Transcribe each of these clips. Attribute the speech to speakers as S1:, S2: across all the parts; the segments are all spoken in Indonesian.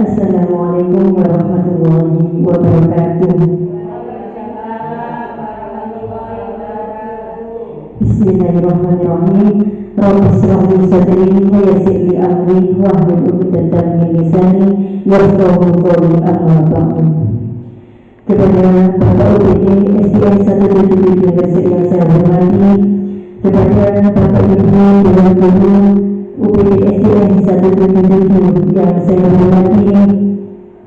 S1: Assalamualaikum warahmatullahi wabarakatuh. Bismillahirrahmanirrahim. Rabbi shrah li sadri wa yassir li amri wahlul 'uqdatam min lisani yafqahu qawli. Amma ba'du. Kepada Bapak UPT SDN 177 Universitas yang saya hormati, kepada Bapak Ibu Dewan Guru UPT SDN 177 yang saya hormati,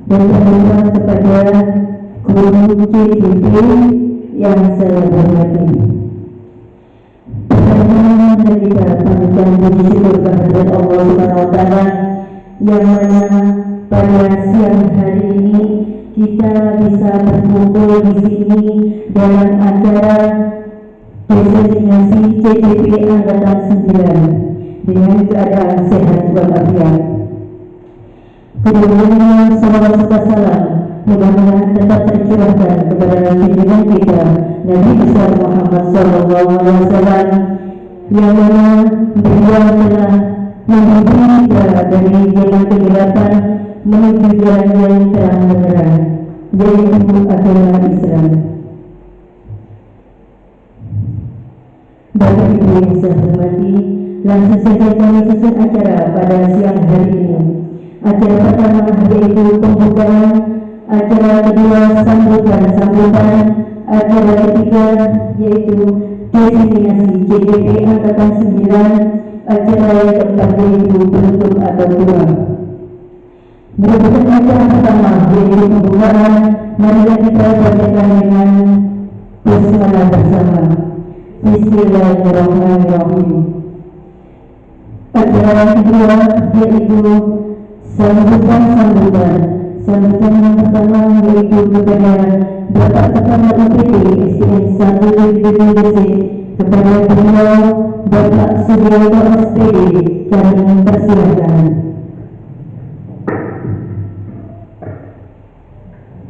S1: dan terutama kepada guru CDP yang saya hormati. Pertama kita panjatkan puji syukur kehadirat Allah Subhanahu wa Ta'ala yang mana pada siang hari ini kita bisa berkumpul di sini dalam acara designasi CDP Angkatan 9 dengan keadaan sehat walafiat. Kemudian salawat serta salam mudah-mudahan tetap tercurahkan kepada junjungan kita Nabi besar Muhammad SAW, yang mana beliau telah membimbing kita dari jalan kegelapan menuju jalan yang terang benderang, yaitu agama Islam. Bapak Ibu yang saya hormati, langsung saja kami susun acara pada siang hari ini. Acara pertama yaitu pembukaan, acara kedua sambutan, acara ketiga yaitu designasi CDP Angkatan 9, acara yang keempat yaitu penutup atau doa. Merupakan acara pertama yaitu pembukaan, marilah kita bacakan dengan basmalah bersama. Bismillahirrahmanirrahim. Acara yang kedua yaitu sambutan yang pertama yaitu kepada Bapak Kepala UPT SDN 177 kepada beliau Bapak Sugiarto SPD, kami persilakan.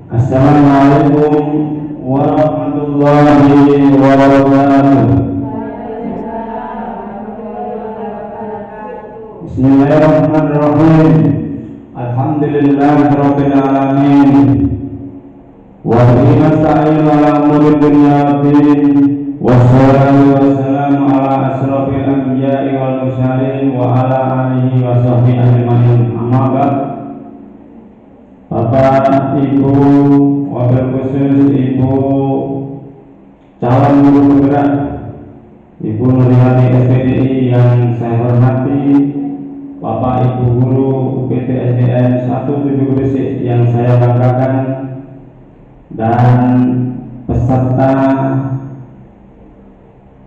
S2: Assalamualaikum warahmatullahi wabarakatuh. Bismillahirrahmanirrahim. Alhamdulillahirabbil alamin. Wa bihi nasta'inu ala umuri dunya waddin. Wassalatu wassalamu ala asrofil anbiya'i wal mursalin wa ala alihi wa sahbihi ajma'in. Amma ba'd. Bapak, Ibu, wabil khusus Ibu calon guru penggerak, Ibu Nurhayati SPDI yang saya hormati, Bapak Ibu guru UPT SDN 17 Gresik yang saya banggakan, dan peserta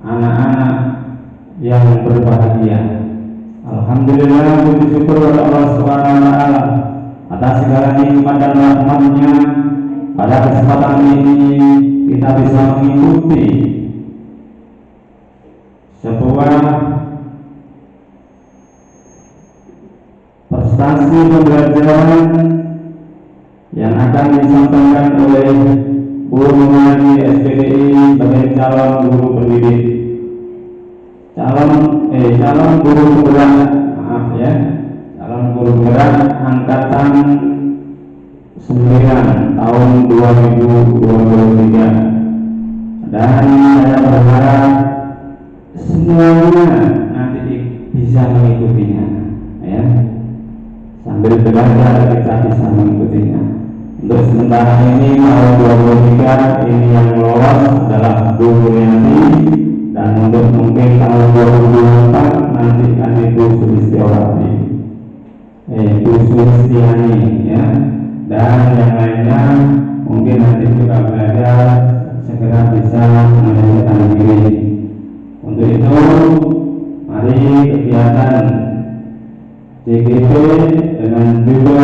S2: anak-anak yang berbahagia. Alhamdulillah, puji syukur kepada Allah Subhanahu wa Ta'ala atas segala nikmat dan rahmat-Nya. Pada kesempatan ini kita bisa mengikuti sebuah prestasi pembelajaran yang akan disampaikan oleh Bu Nurhayati SPDI sebagai calon guru pendidik, calon guru penggerak, calon guru penggerak angkatan 9 tahun 2023. Dan saya berharap semuanya nanti bisa mengikutinya, ya. Sambil belajar kita bisa mengikutinya. Untuk sementara ini tahun 2023 ini yang lolos adalah Bu Nurhayati, dan untuk mungkin tahun 2024 nanti kan Ibu Sulistiawati, Ibu Sulistiani, ya, dan yang lainnya mungkin nanti juga belajar segera bisa menyelesaikan diri. Untuk itu mari kegiatan CGP dengan judul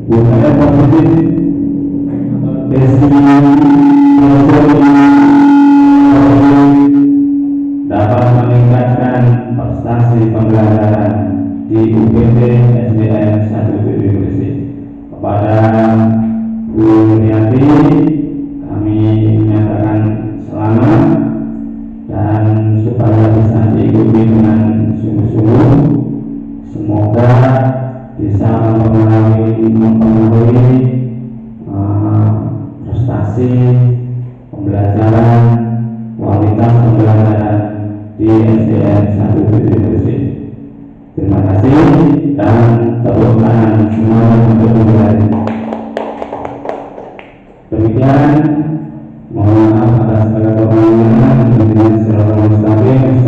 S2: budaya positif dapat meningkatkan prestasi pembelajaran di UPT SDN 17 Gresik. Kepada Bu Nurhayati kami menyatakan selamat, dan supaya bisa diikuti dengan sungguh-sungguh, semoga semuanya untuk menghindari. Demikian, mohon maaf atas segala kekurangan.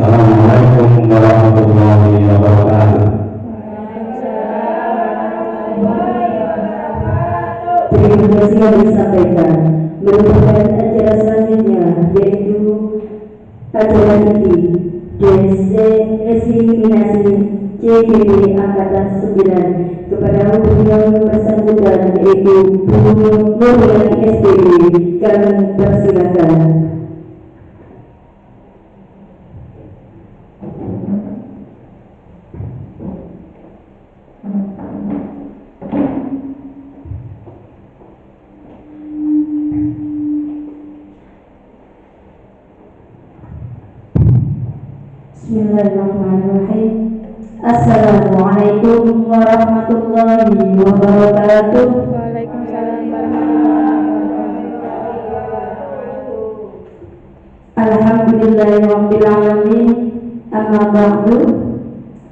S2: Assalamualaikum warahmatullahi wabarakatuh.
S1: Terima kasih yang disampaikan. Merupakan acara selanjutnya yaitu acara inti designasi CPP Angkatan 9 kepada beliau bersangkutan yaitu Bu Nuriyani SPP. Kami persilakan. Bismillahirrahmanirrahim. Assalamualaikum warahmatullahi wabarakatuh.
S3: Waalaikumsalam warahmatullahi wabarakatuh.
S1: Alhamdulillahirabbil alamin. Amma ba'du.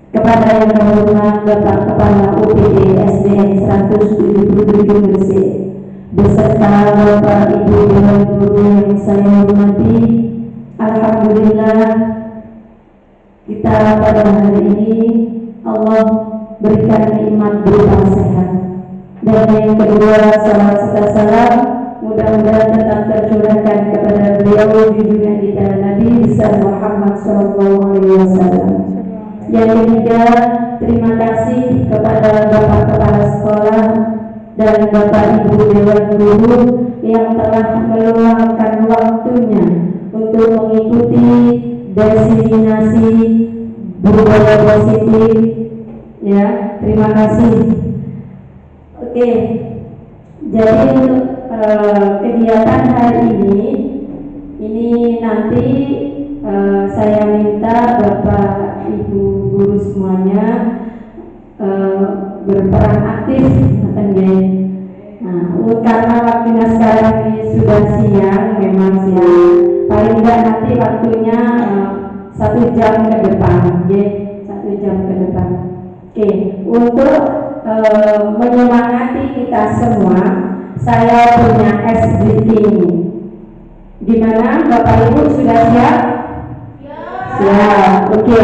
S1: Kepada yang terhormat Bapak Kepala UPD SDN 177 Gresik beserta Bapak Ibu Dewan Guru yang saya hormati, alhamdulillah kita pada hari ini Allah berikan nikmat berupa sehat. Dan yang kedua, salam serta salam mudah-mudahan tetap tercurahkan kepada beliau junjungan kita Nabi besar Muhammad SAW. Yang ketiga, terima kasih kepada Bapak Kepala Sekolah dan Bapak Ibu Dewan Guru yang telah meluangkan waktunya untuk mengikuti destinasi budaya positif. Ya, terima kasih. Oke, jadi untuk kegiatan hari ini nanti saya minta Bapak Ibu guru semuanya berperan aktif, karena waktunya sekarang ini sudah siang, memang siang. Paling enggak nanti waktunya 1 jam ke depan, ya, 1 jam ke depan. Oke, untuk menyemangati kita semua, saya punya es briefing. Gimana, Bapak Ibu sudah siap? Siap. Oke.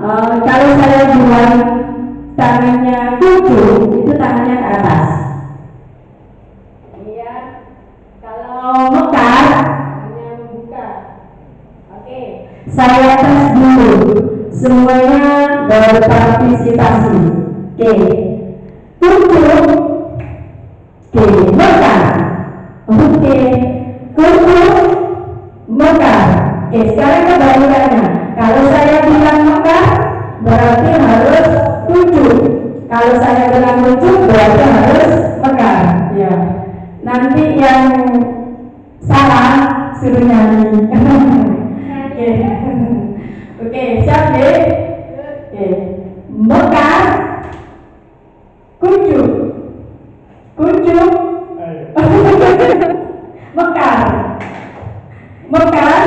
S1: Kalau saya bilang tangannya kucuk, itu tangannya ke atas. Iya. Kalau mekar, tangannya membuka. Oke. Saya tes dulu. Semuanya berpartisipasi. Oke. Kucuk. Oke. Mekar. Oke. Kucuk. Mekar. Oke. Sekarang kebalikannya. Kalau saya bilang mekar, berarti harus kucuk. Kalau saya bilang kucuk, berarti harus mekar. Ya. Nanti yang salah suruh nyanyi. Oke. Oke, siap deh. Oke. Mekar, kucuk, kucuk, mekar, mekar,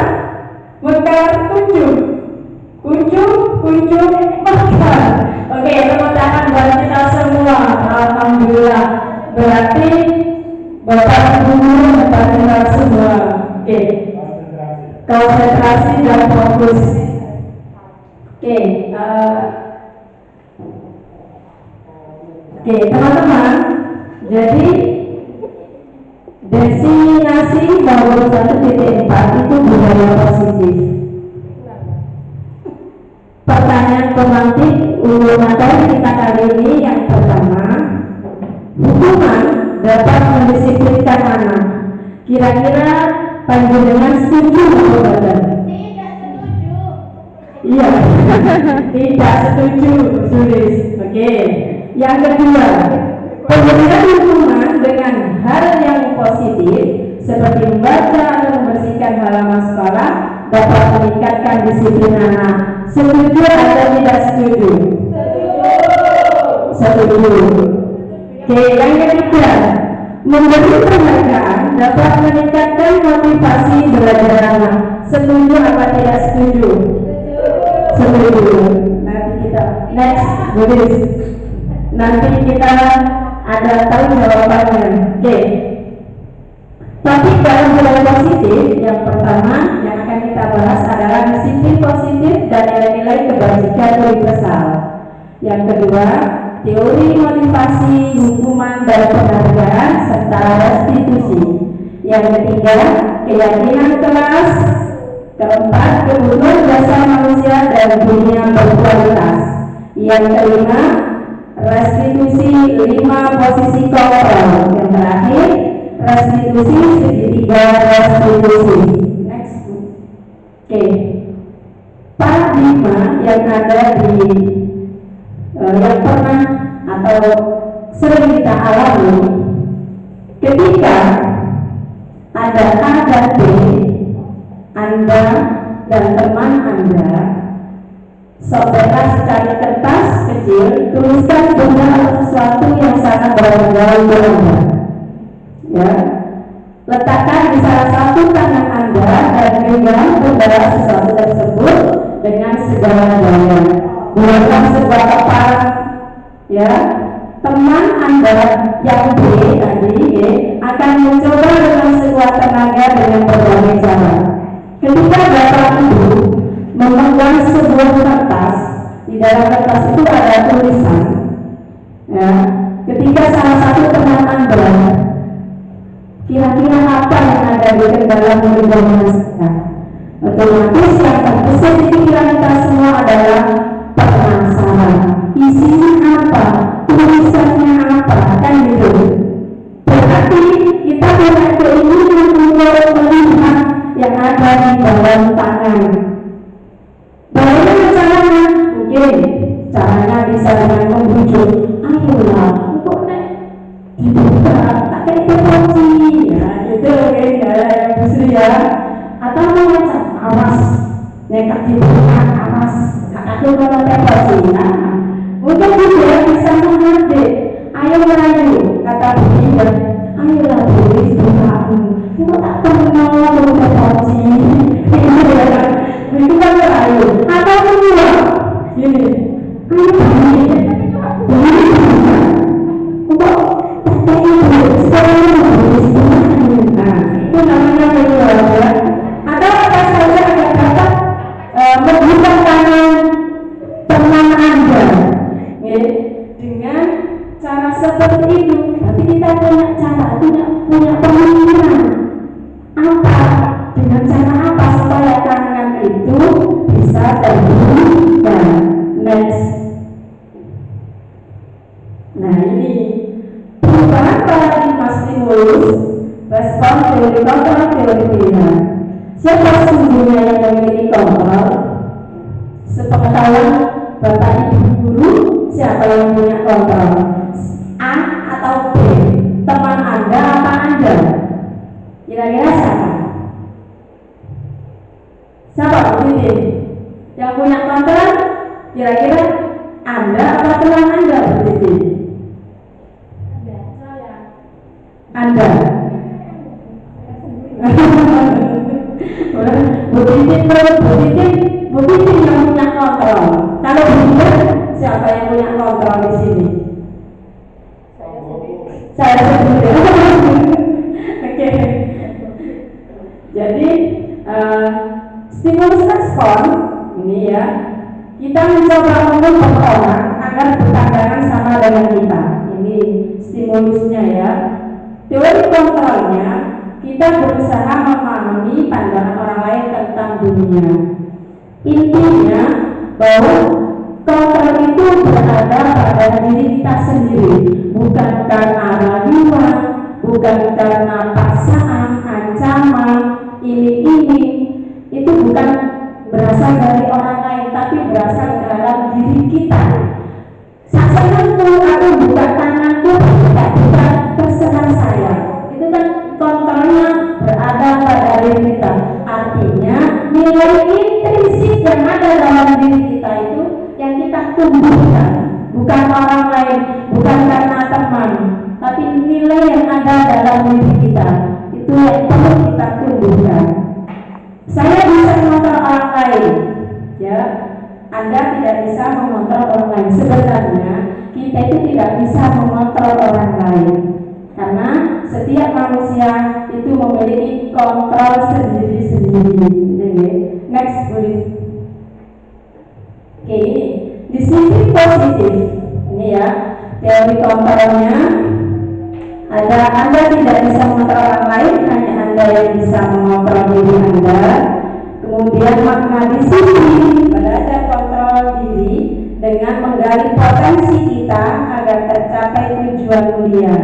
S1: mekar, kucuk. Kucuk, mekar. Oke, tepuk tangan buat kita semua. Alhamdulillah. Berarti Bapak Guru dapat kita semua. Oke. Konsentrasi dan fokus. Oke. Oke, teman-teman. Jadi destinasi nomor 1.4 itu budaya positif. Pertanyaan pemantik untuk materi kita kali ini yang pertama, hukuman dapat mendisiplinkan anak. Kira-kira panjenengan setuju atau tidak?
S3: Tidak setuju.
S1: Iya, tidak setuju, tulis. Oke. Yang kedua, pemberian hukuman dengan hal yang positif seperti membaca atau membersihkan halaman sekolah dapat meningkatkan disiplin anak. Setuju atau tidak setuju? Setuju. Oke, yang ketiga, memberi penghargaan dapat meningkatkan motivasi belajar anak. Setuju apa tidak setuju? Setuju. Nanti kita next, tulis. nanti kita ada tahu jawabannya. Oke. Tapi dalam hal positif, yang pertama yang akan kita bahas adalah disiplin positif dan nilai-nilai kebajikan universal. Yang kedua, teori motivasi, hukuman dan penghargaan serta restitusi. Yang ketiga, keyakinan keras. Keempat, kebutuhan dasar manusia dan dunia berkualitas. Yang kelima, restitusi 5 posisi kontrol. Yang terakhir, restitusi segitiga restitusi. Next. Oke. Paradigma yang ada di yang pernah atau sering kita alami ketika ada A dan B, Anda dan teman Anda saudara cari kertas kecil, tuliskan benda atau sesuatu yang sangat berharga untuk Anda. Ya, letakkan di salah satu tangan Anda dan genggam benda sesuatu tersebut dengan segala daya. Buatlah sebuah kapal. Ya, teman Anda yang B tadi akan mencoba dengan sekuat tenaga dengan berbagai cara. Ketika Bapak Ibu memegang sebuah kertas, di dalam kertas itu ada tulisan. Ya, ketika salah satu teman Anda, kira-kira apa yang ada di dalam menggenggamnya sekarang? Otomatis yang terbesit di pikiran kita semua adalah penasaran. Isinya apa? Tulisannya apa? Kan gitu. Berarti kita punya keinginan untuk melihat yang ada di dalam tangan. Bagaimana caranya? Mungkin caranya bisa dengan membujuk, ayolah, kok nek dibuka, tak kayak terkunci, ya gitu kan, ya busri ya. Atau mengajak, awas, nekat dibuka, awas, kakakku kalau terkunci, nah. Mungkin juga bisa mengerti, ayo merayu, kata bunda, ayolah beri bukamu, kok tak pernah terkunci, itu kan merayu. Atau kedua, gini, ayo beri, kok itu namanya menjual ya. Atau apa saja agar dapat membuka tangan teman Anda ya, dengan cara seperti itu. Tapi kita punya cara, punya pemikiran apa, dengan cara apa supaya tangan itu bisa terbunyikan. Next. Nah ini perubahan paradigma stimulus, respon teori kontrol, teori pilihan. Siapa sesungguhnya yang memiliki kontrol? Sepengetahuan Bapak Ibu guru, siapa yang punya kontrol? A atau B? Teman Anda apa Anda? Kira-kira siapa? Siapa begini? Yang punya kontrol? Kira-kira Anda atau teman Anda begini? Anda. Buditin yang punya kontrol. Kalau buditin, siapa yang punya kontrol di sini? Saya sendiri. Oke. Jadi stimulus respon ini ya, kita mencoba mengubah orang agar berpandangan sama dengan kita. Ini stimulusnya ya. Teori kontrolnya, kita berusaha memahami pandangan orang lain tentang dunia. Intinya bahwa kontrol itu berada pada diri kita sendiri, bukan karena raguan, bukan karena paksaan, ancaman, ini itu bukan berasal dari orang lain, tapi berasal dalam diri kita. Saksikanku, aku buka tanganku, tidak buka, terserah saya. Itu kan kontrolnya berada pada diri kita. Artinya nilai intrinsik yang ada dalam diri kita itu yang kita tumbuhkan, bukan orang lain, bukan karena teman, tapi nilai yang ada dalam diri kita itu yang perlu kita tumbuhkan. Saya bisa mengontrol orang lain, ya. Anda tidak bisa mengontrol orang lain. Sebenarnya
S4: kita itu tidak bisa mengontrol orang lain, karena setiap manusia itu memiliki kontrol sendiri-sendiri. Next, please. Oke, ini disiplin positif. Ini ya, teori kontrolnya. Ada Anda tidak bisa mengontrol orang lain, hanya Anda yang bisa mengontrol diri Anda. Kemudian makna disiplin, belajar kontrol diri dengan menggali potensi kita agar tercapai tujuan mulia,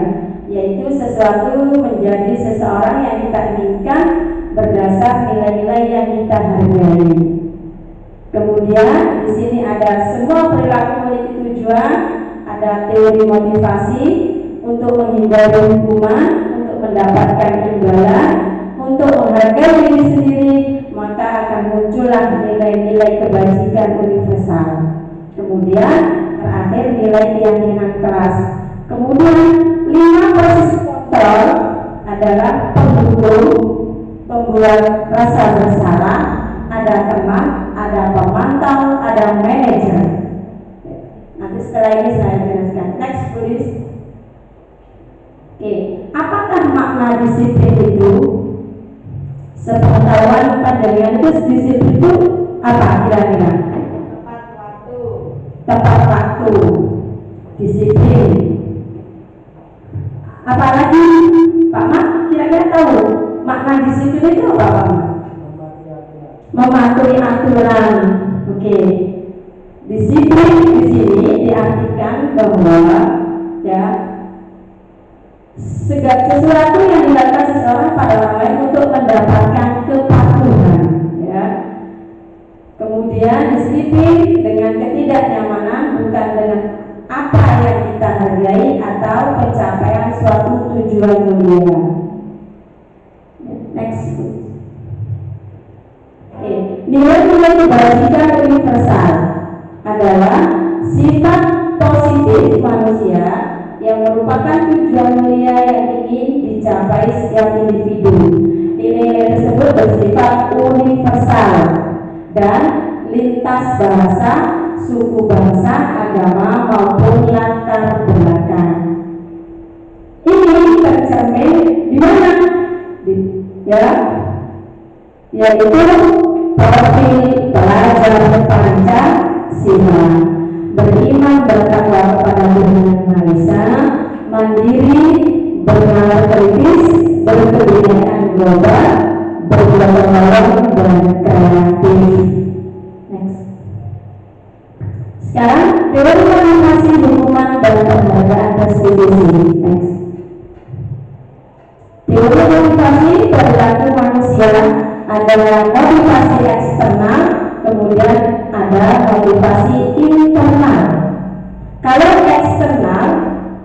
S4: yaitu sesuatu menjadi seseorang yang kita inginkan berdasar nilai-nilai yang kita hargai. Kemudian di sini ada semua perilaku memiliki tujuan, ada teori motivasi untuk menghindari hukuman, untuk mendapatkan imbalan, untuk menghargai diri sendiri, maka akan muncullah nilai-nilai kebajikan universal. Kemudian terakhir nilai keyakinan keras. Kemudian 5 proses kontrol adalah pendukung, pembuat rasa bersalah, ada teman, ada pemantau, ada manajer. Nanti setelah ini saya jelaskan. Next please. Oke, apakah makna disiplin itu? Sepengetahuan pandangan itu disiplin itu apa kira-kira? Tepat waktu, disiplin. Apalagi Pak Mak kira-kira tahu makna disiplin itu apa Pak Mak? Mematuhi aturan. Oke. Disiplin di sini diartikan bahwa ya sesuatu yang dilakukan seseorang pada orang lain untuk mendapatkan kepatuhan, ya. Kemudian disiplin dengan ketidaknyamanan, bukan dengan apa yang kita hargai atau pencapaian suatu tujuan mulia. Next. Nilai-nilai kebajikan universal adalah sifat positif manusia yang merupakan tujuan mulia yang ingin dicapai setiap individu. Nilai-nilai tersebut bersifat universal dan lintas bahasa, suku bangsa, agama maupun latar belakang. Ini tercermin di mana? Yaitu profil pelajar Pancasila, beriman bertakwa kepada Tuhan Yang Maha Esa, mandiri, bernalar kritis, berkebudayaan global, bergotong royong dan kreatif. Next. Sekarang teori motivasi hukuman dan penghargaan restitusi. Next. Teori motivasi perilaku manusia adalah motivasi eksternal, kemudian ada motivasi internal. Kalau eksternal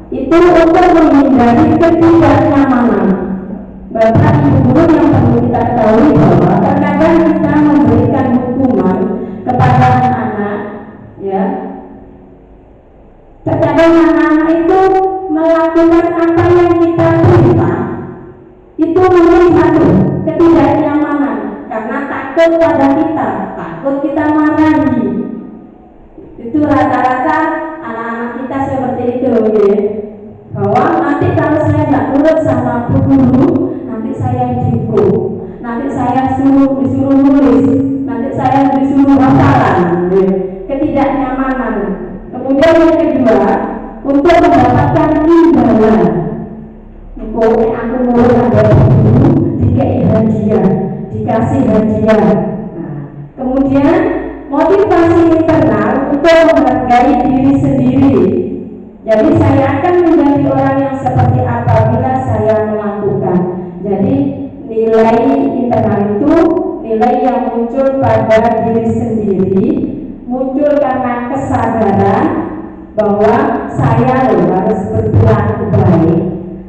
S4: itu untuk menghindari ketidaknyamanan. Bapak Ibu guru yang perlu kita ketahui bahwa terkadang kita memberikan hukuman kepada anak-anak, ya. Terkadang anak-anak itu melakukan apa yang kita perintah. Itu melihat ketidaknyamanan karena takut pada kita, takut kita marahi. Itu rata-rata anak-anak kita seperti itu, ya. Bahwa nanti kalau saya nggak nurut sama bu guru, nanti saya dihukum, nanti saya disuruh nulis, nanti saya disuruh hafalan, ya. Ketidaknyamanan. Kemudian yang kedua, untuk mendapatkan imbalan. Pokoknya aku nurut ada guru, dikasih hadiah. Nah, kemudian motivasi internal untuk menghargai diri sendiri. Jadi saya akan menjadi orang yang seperti apabila saya melakukan. Jadi nilai internal itu nilai yang muncul pada diri sendiri, muncul karena kesadaran bahwa saya harus berperilaku baik.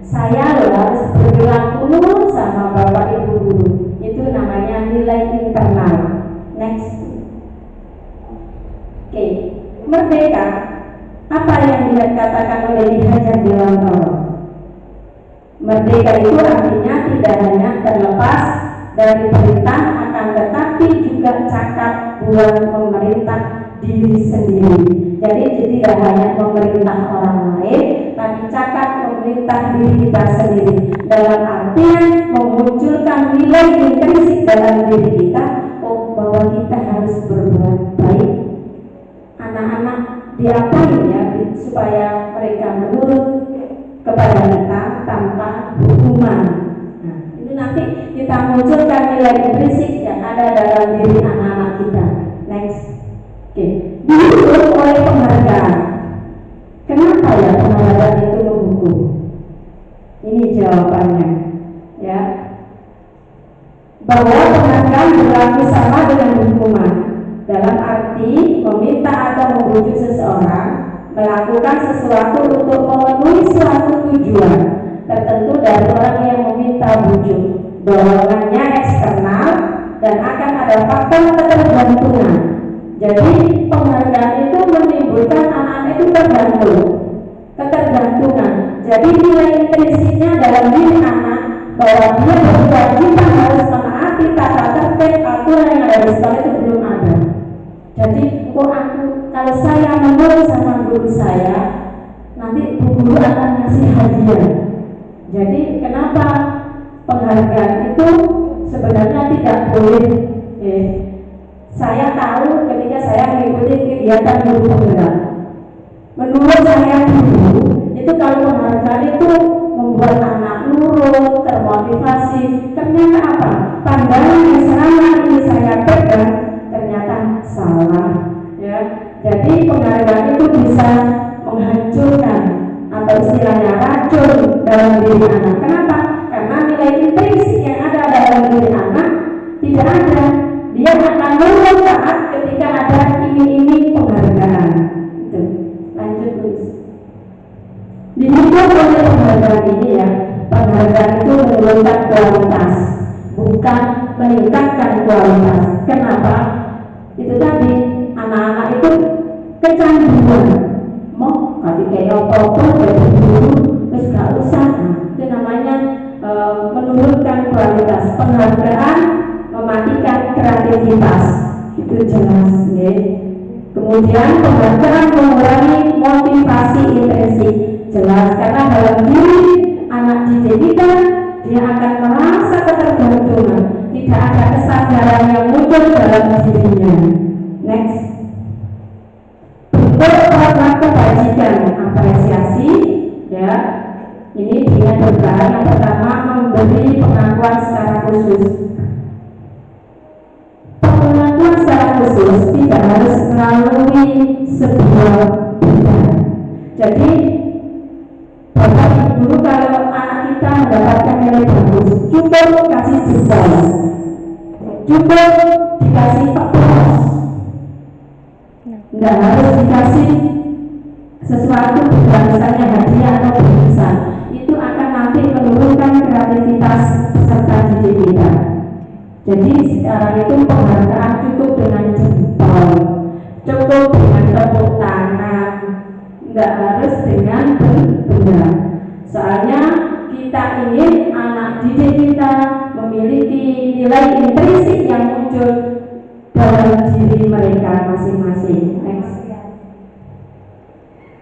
S4: Saya harus berperilaku nurut sama Bapak Ibu guru. Itu namanya nilai internal. Next. Oke, merdeka. Apa yang dikatakan oleh Ki Hajar Dewantara? Merdeka itu artinya tidak hanya terlepas dari perintah, akan tetapi juga cakap buat pemerintah diri sendiri. Jadi tidak hanya memerintah orang lain, tapi cakap memerintah diri kita sendiri. Dalam artian memunculkan nilai intrinsik dalam diri kita, bahwa kita harus berbuat baik. Anak-anak diapain ya supaya mereka menurut kepada kita tanpa hukuman. Nah, itu nanti kita munculkan nilai intrinsik yang ada dalam diri anak-anak kita. Next. Oke. Dihukum oleh penghargaan. Kenapa ya penghargaan itu menghukum? Ini jawabannya. Ya. Bahwa penghargaan berlaku sama dengan hukuman. Dalam arti meminta atau membujuk seseorang melakukan sesuatu untuk memenuhi suatu tujuan tertentu dari orang yang meminta bujuk. Dorongannya eksternal dan akan ada faktor ketergantungan. Jadi penghargaan itu menimbulkan anak-anak itu ketergantungan. Jadi nilai intrinsiknya dalam diri anak bahwa dia berkewajiban harus menaati tata tertib aturan yang ada di sekolah itu belum ada. Jadi kalau saya menurut sama guru saya, nanti bu guru akan ngasih hadiah. Jadi kenapa penghargaan itu sebenarnya tidak boleh? Saya tahu ketika saya mengikuti kegiatan guru penggerak. Menurut saya dulu itu kalau penghargaan itu membuat anak nurut, termotivasi. Ternyata apa? Pandangan yang selama ini saya pegang ternyata salah. Ya, jadi penghargaan itu bisa menghancurkan atau istilahnya racun dalam diri anak. Kenapa? Karena nilai intrinsik yang ada dalam diri anak tidak ada. Dia akan nurut saat ketika ada iming-iming penghargaan. Itu. Lanjut terus. Dihukum oleh penghargaan ini ya. Penghargaan itu menurunkan kualitas, bukan meningkatkan kualitas. Kenapa? Itu tadi anak-anak itu kecanduan. Mau ketika apa-apa jadi guru, terus gak usah. Itu namanya menurunkan kualitas. Penghargaan mematikan kreativitas. Itu jelas, ya. Kemudian penghargaan mengurangi motivasi intrinsik. Jelas karena dalam diri anak didik kita dia akan merasa ketergantungan, tidak ada kesadaran yang muncul dalam dirinya. Next. Bentuk perbuatan kebajikan, apresiasi, ya. Ini dia berbahan yang pertama memberi pengakuan secara khusus. Pengakuan secara khusus tidak harus melalui sebuah bidang. Jadi Bapak Ibu guru kalau anak kita mendapatkan nilai bagus, cukup kasih jempol, cukup dikasih tepos, nggak harus dikasih sesuatu misalnya hadiah atau bingkisan. Itu akan nanti menurunkan kreativitas peserta didik kita. Jadi sekarang itu penghargaan cukup dengan jempol, cukup dengan tepuk tangan, nggak harus dengan benda. Soalnya kita ingin anak didik kita memiliki nilai intrinsik yang muncul dalam diri mereka masing-masing. Next.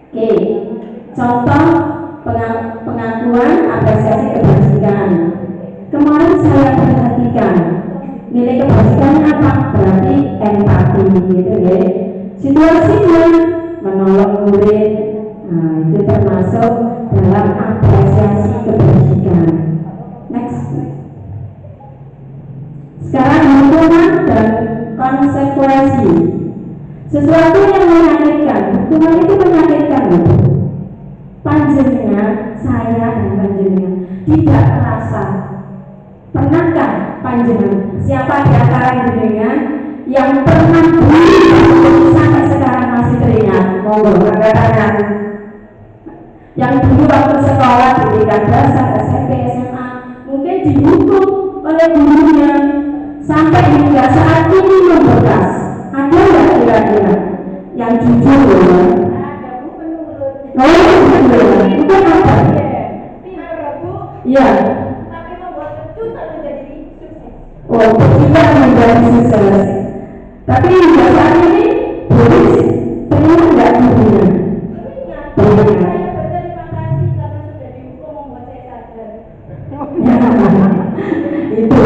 S4: Oke, contoh pengakuan apresiasi kebajikan. Kemarin saya perhatikan nilai kebajikannya apa? Berarti empati, gitu ya. Situasinya menolong murid, nah itu termasuk dalam apresiasi kebajikan. Next. Sekarang hukuman dan konsekuensi. Sesuatu yang menyakitkan, hukuman itu menyakitkan. Panjenengan, saya dan panjenengan tidak merasa. Pernahkah panjenengan, siapa di antara panjenengan yang pernah dulu sampai sekarang masih teringat? Monggo, ada tanya. Yang dulu waktu sekolah di tingkat dasar, SMP, SMA, mungkin dihukum oleh gurunya sampai hingga saat ini membekas. Ada nggak kira-kira yang jujur ya?
S3: Ada Bu penurut.
S4: Oh, benar. Itu apa?
S3: Pintar Bu.
S4: Iya.
S3: Tapi membuat kejutan menjadi sukses.
S4: Oh, juga menjadi sukses. Tapi hingga saat ini belum Ya, itu,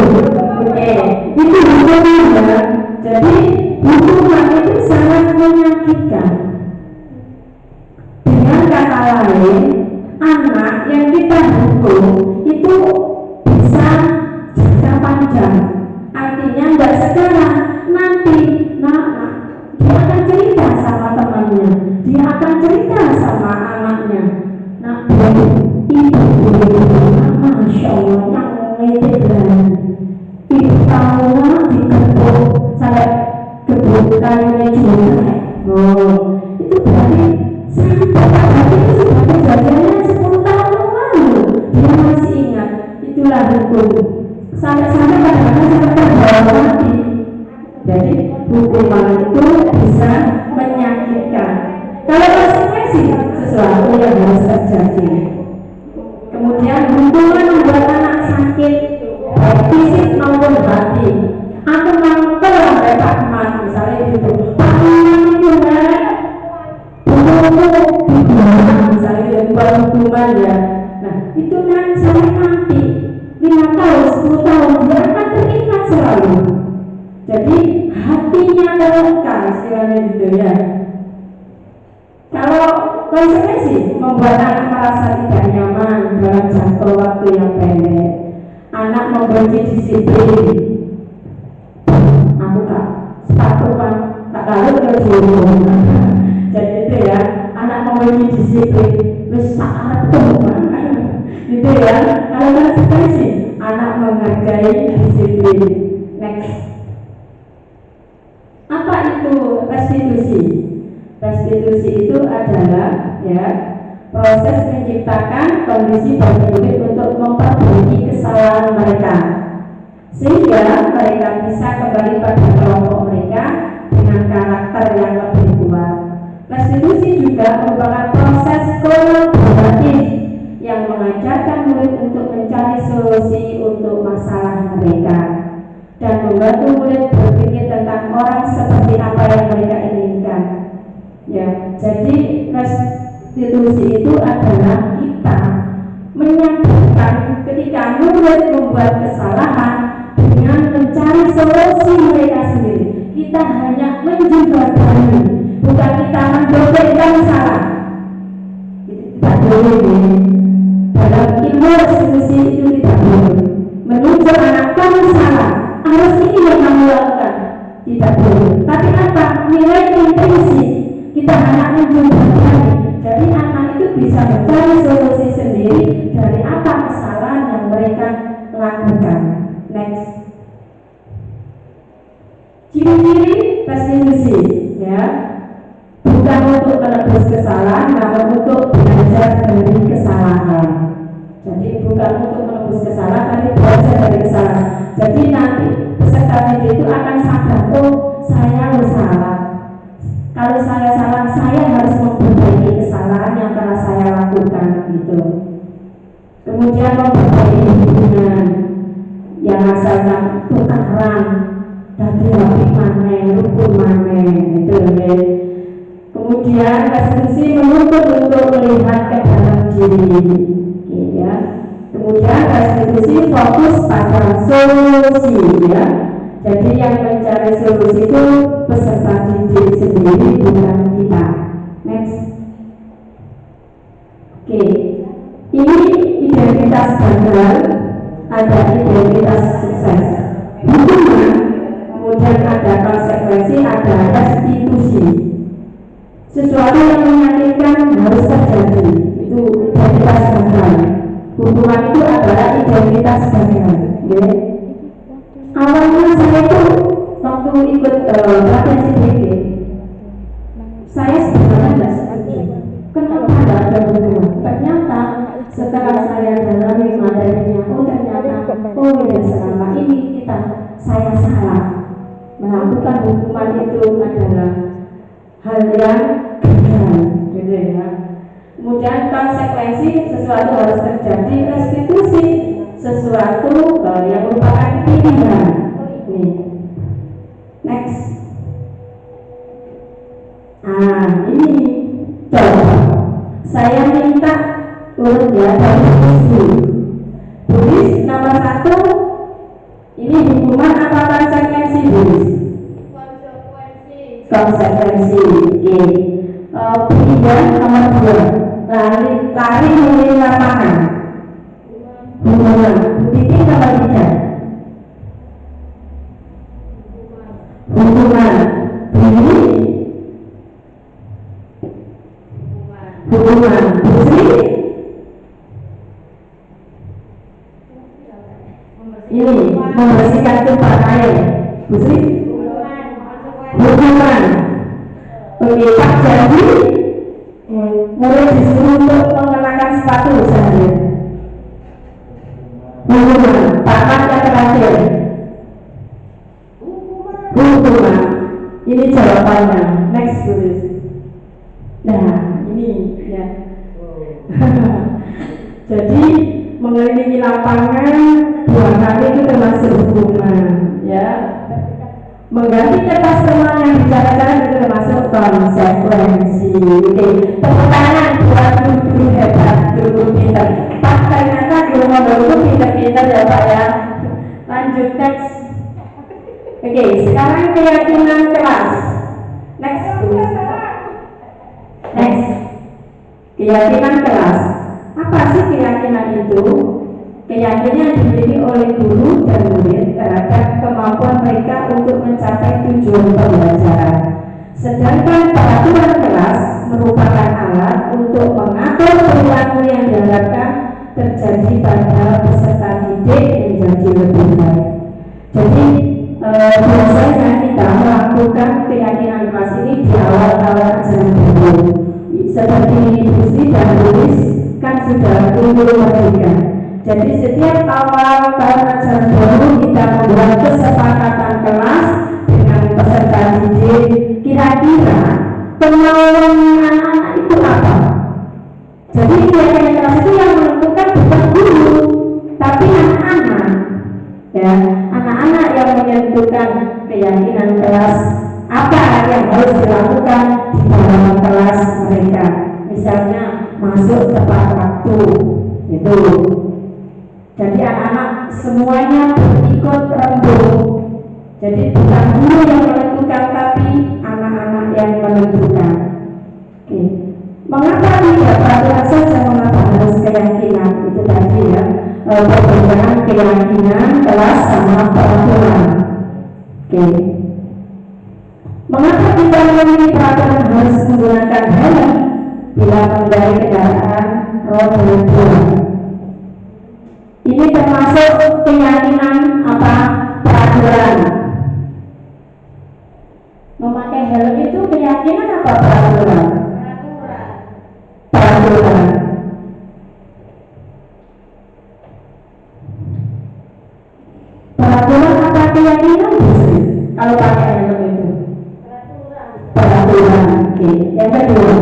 S4: oke, itu hukuman. Jadi hukuman itu sangat menyakitkan. Dengan kata lain, anak yang kita hukum itu bisa jangka panjang. Artinya nggak sekarang, nanti, dia akan cerita sama temannya, dia akan cerita sama anaknya. Nah, Masya Allah, yang ngetik ibu tahu dikebuk sampai gebuk kayunya juga. Itu berarti sampai itu sudah kejadiannya 10 tahun yang lalu. Dia masih ingat. Itulah hukum. Sampai-sampai kadang-kadang sampai terbawa mati. Jadi hukuman itu bisa menyakitkan. Kalau konsekuensi sesuatu yang harus terjadi. Kemudian hukuman membuat anak sakit, baik fisik maupun hati. Aku mangkel sampai Pak Mas, misalnya gitu. Pak Mas itu misalnya dari buat hukuman ya. Nah itu nanti saya nanti 5 tahun, 10 tahun dia akan teringat selalu. Jadi hatinya terluka istilahnya gitu ya. Kalau konsekuensi membuat anak merasa tidak nyaman dalam jangka waktu yang pendek, anak membenci disiplin. Aku tak sepatu kan tak lalu ke juru. Jadi itu ya, anak membenci disiplin, terus saat gitu ya. Kalau konsekuensi anak menghargai disiplin. Next, apa itu restitusi? Restitusi itu adalah ya proses menciptakan kondisi bagi murid untuk memperbaiki kesalahan mereka sehingga mereka bisa kembali pada kelompok mereka dengan karakter yang lebih kuat. Restitusi juga merupakan proses kolaboratif yang mengajarkan murid untuk mencari solusi untuk masalah mereka dan membantu murid berpikir tentang orang seperti apa yang mereka inginkan. Ya, jadi restitusi itu adalah kita menyadarkan ketika murid membuat kesalahan dengan mencari solusi mereka sendiri. Kita hanya menjembatani, bukan kita mendobelkan salah. Itu tidak boleh. Dalam ilmu restitusi itu tidak boleh menunjuk anak kamu salah, harus ini yang kamu lakukan. Tidak boleh. Tapi apa? Nilai intrinsik. Kita hanya menjembatani. Jadi anak itu bisa mencari solusi sendiri dari apa kesalahan yang mereka lakukan. Next, ciri-ciri restitusi ya, bukan untuk menebus kesalahan, namun untuk belajar dari kesalahan. Jadi bukan untuk menebus kesalahan, tapi belajar dari kesalahan. Jadi nanti peserta didik itu akan sadar, oh saya salah. Kalau saya salah, saya harus memperbaiki kesalahan yang telah saya lakukan gitu. Kemudian memperbaiki hubungan yang asalkan tukaran, tadi lebih maneh, rukun maneh gitu ya. Kemudian restitusi menuntut untuk melihat ke dalam diri, ya. Kemudian restitusi fokus pada solusi, ya. Jadi yang mencari solusi itu peserta didik sendiri, bukan kita. Next. Oke, ini identitas gagal, ada identitas sukses. Hukuman, kemudian ada konsekuensi, ada restitusi. Sesuatu yang menyakitkan harus terjadi, itu identitas gagal. Hukuman itu adalah identitas gagal, ya. Awalnya saya itu waktu ikut pelatihan CPD, saya sebenarnya tidak setuju. Kenapa tidak ada hukuman? Ternyata setelah saya dalami materinya, ternyata ya selama ini saya salah melakukan hukuman itu adalah hal yang gagal, gitu ya. Kemudian konsekuensi sesuatu harus terjadi, restitusi sesuatu yang merupakan pilihan. Next. Ini coba saya minta urut ya dari Buddhis. Buddhis nomor 1, ini hukuman apa konsekuensi, Bu?
S3: Konsekuensi.
S4: Konsekuensi. Oke. Pindah nomor 2, lari dari lapangan. Hukuman. Titik nomor 3. Hukuman. Beri. Hukuman. Busri. Ini membersihkan tumpahan air. Busri. Hukuman. Oke, Pak Jadi murid disuruh untuk mengenakan sepatu sehari. Hukuman. Pak Mat yang terakhir. Hukuman. Ini jawabannya. Next, tulis. Nah, ini ya. Jadi mengelilingi lapangan 2 kali itu termasuk hukuman, ya. Mengganti kertas teman yang dicarakan itu termasuk konsekuensi. Oke, tepuk tangan buat guru hebat, guru pintar. Pak, ternyata guru itu pintar-pintar ya Pak ya. Lanjut next. Oke, sekarang keyakinan kelas. Next, please. Next. Keyakinan kelas. Apa sih keyakinan itu? Keyakinan dimiliki oleh guru dan murid terhadap kemampuan mereka untuk mencapai tujuan pembelajaran. Sedangkan peraturan kelas merupakan alat untuk mengatur perilaku yang diharapkan terjadi pada peserta didik menjadi lebih baik. Jadi biasanya kita melakukan keyakinan kelas ini di awal-awal ajaran baru. Seperti diskusi dan tulis kan sudah dulu memberikan. Jadi setiap awal tahun ajaran baru kita membuat kesepakatan kelas dengan peserta didik. Kira-kira kemauan anak-anak itu apa? Jadi keyakinan kelas itu yang menentukan bukan guru, tapi anak-anak. Ya, anak-anak yang menentukan keyakinan kelas apa yang harus dilakukan di dalam kelas mereka. Misalnya masuk tepat waktu, itu. Jadi anak-anak semuanya berikut rembuk. Jadi bukan guru yang menentukan, tapi anak-anak yang menentukan. Oke. Mengapa tidak peraturan saja, mengapa harus keyakinan? Itu tadi ya, perbedaan keyakinan kelas sama peraturan. Oke. Mengapa kita memilih peraturan harus menggunakan helm bila mengendarai kendaraan roda 2? Ini termasuk keyakinan apa? Peraturan. Memakai helm itu keyakinan apa peraturan? Peraturan. Peraturan apa keyakinan? Kalau pakai helm itu peraturan. Oke. Yang kedua,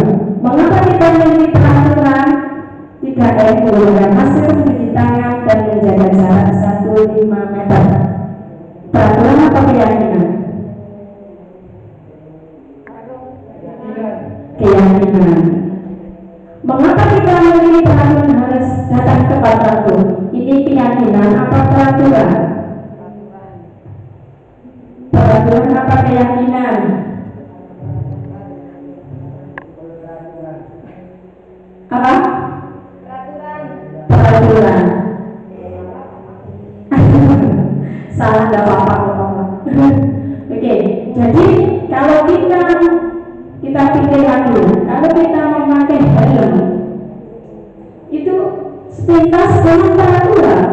S4: mengapa kita memilih peraturan 3M menggunakan masker, mencuci tangan dan menjaga jarak 1,5 meter? Peraturan apa keyakinan? Keyakinan. Mengapa kita memilih peraturan harus datang tepat waktu? Ini keyakinan apa peraturan? Peraturan apa keyakinan? Apa? Peraturan. Salah nggak apa-apa. Oke, jadi kalau kita pikir lagi, kalau kita memakai helm itu sepintas dengan peraturan,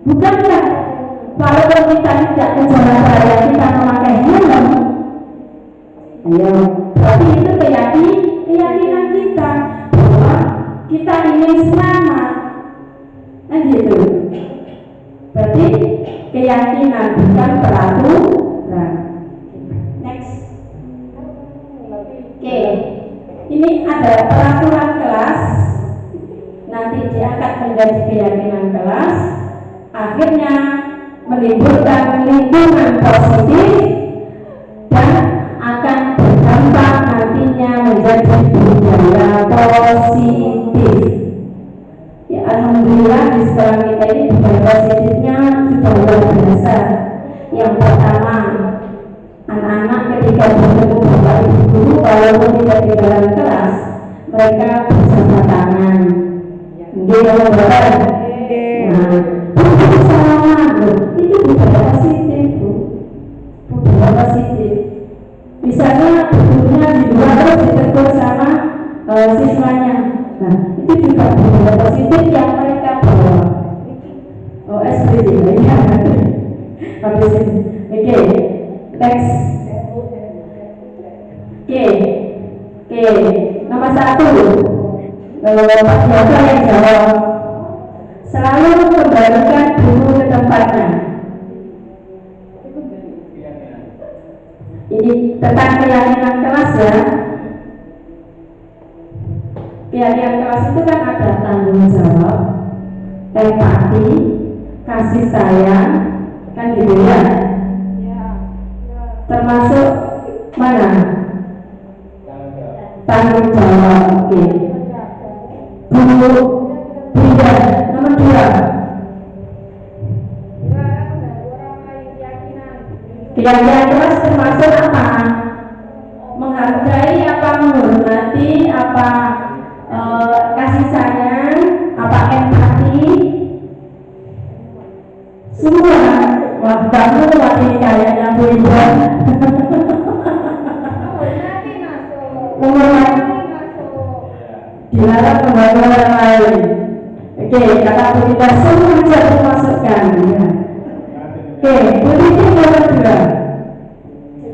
S4: bukankah? Walaupun kita tidak ke jalan raya kita memakai helm, ayo, berarti itu keyakinan kita bahwa kita ingin selamat, kan gitu. Berarti keyakinan bukan peraturan. Next. Oke, ini ada peraturan kelas, nanti diangkat menjadi keyakinan kelas, akhirnya menimbulkan lingkungan positif dan akan berdampak nantinya menjadi budaya positif. Ya, alhamdulillah di sekolah kita kita ini budaya positifnya sudah luar biasa. Yang pertama, anak-anak ketika bertemu bapak ibu guru, walaupun tidak di dalam kelas, mereka bersama tangan. Dia berbadan. Nah, bersalaman, itu budaya positif, Bu. Budaya positif. Misalnya gurunya di luar terus ditegur sama siswanya. Nah, itu juga budaya positif yang mereka bawa. Oh, SPG ya. Habis ini. Oke, next. Oke. Nomor 1. Pak Jaka yang jawab. Selalu kembalikan buku ke tempatnya. Ini tentang keyakinan kelas ya. Keyakinan kelas itu kan ada tanggung jawab, empati, kasih sayang, kan gitu ya. Termasuk mana? Tanggung jawab. Oke. Buku tiga, nomor 2. Keyakinan kelas termasuk apa? Menghargai apa, menghormati apa, kasih sayang, apa, empati, semua. Wah, kamu lagi kayaknya Bu Ibu. Menghormati, dilarang membantu orang lain. Oke, kata Bu Ibu sengaja dimasukkan. Ya. Oke, politik nomor 2.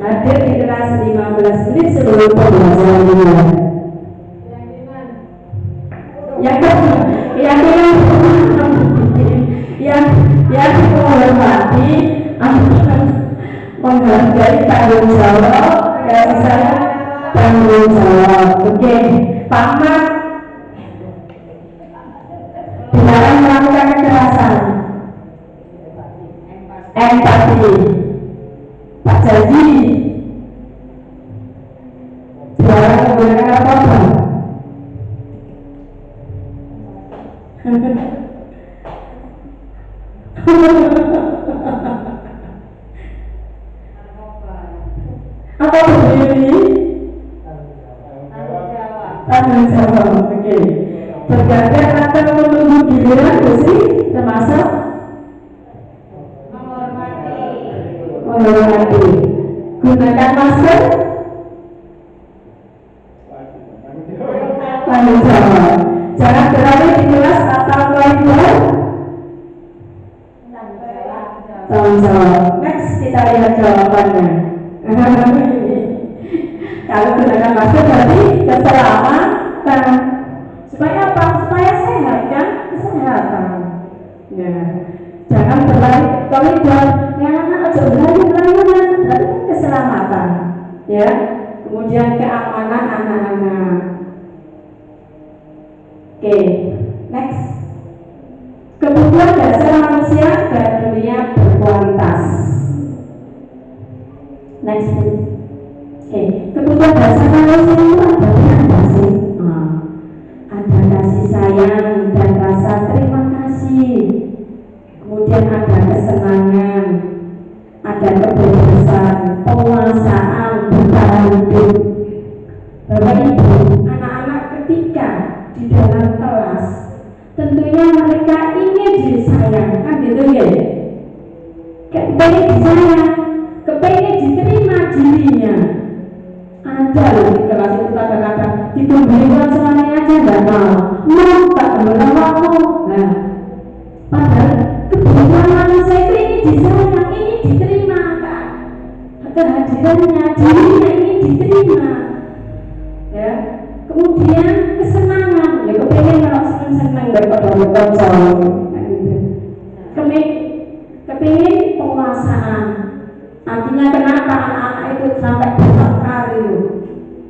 S4: Hadir di kelas 15 menit sebelum pembelajaran dimulai. Yang kedua, yang menghormati, menghargai tanggung jawab, kasih sayang, tanggung jawab. Oke, paham? Dilarang melakukan kekerasan. Empati. Pak Jadi dilarang menggunakan apa-apa. Apa berdiri? Tanggung jawab. Oke. Bergadang atau menunggu giliran sih termasuk menghormati. Gunakan masker. Tanggung jawab. Jangan berlari di kelas atau koridor. Tanggung jawab. Next kita lihat jawabannya. Kalau gunakan masker berarti keselamatan. Supaya apa? Supaya sehat kan? Kesehatan. Ya. Jangan berlari koridor. Yang anak aja berlari berarti keselamatan. Ya. Kemudian keamanan anak-anak. Oke, next. Kebutuhan dasar manusia dan dunia berkualitas. Next. Oke, kebutuhan dasar manusia itu apa sih? Ada kasih sayang dan rasa terima kasih. Kemudian ada kesenangan, ada kebebasan, penguasaan, bertahan hidup. Bapak Ibu, anak-anak ketika di dalam kelas tentunya mereka ingin disayang, kan gitu ya, kepengen disayang, kepengen diterima dirinya. Ada loh di kelas itu kadang-kadang diberikan semuanya aja nggak mau tak boleh aku. Nah, padahal kebutuhan manusia itu ingin disayang, ingin diterima kan, kehadirannya dirinya ingin diterima. Ya, kemudian kesenangan, ya kepengen kalau senang berkodok-kodok, kepengen penguasaan. Artinya kenapa anak-anak itu sampai bertengkar itu?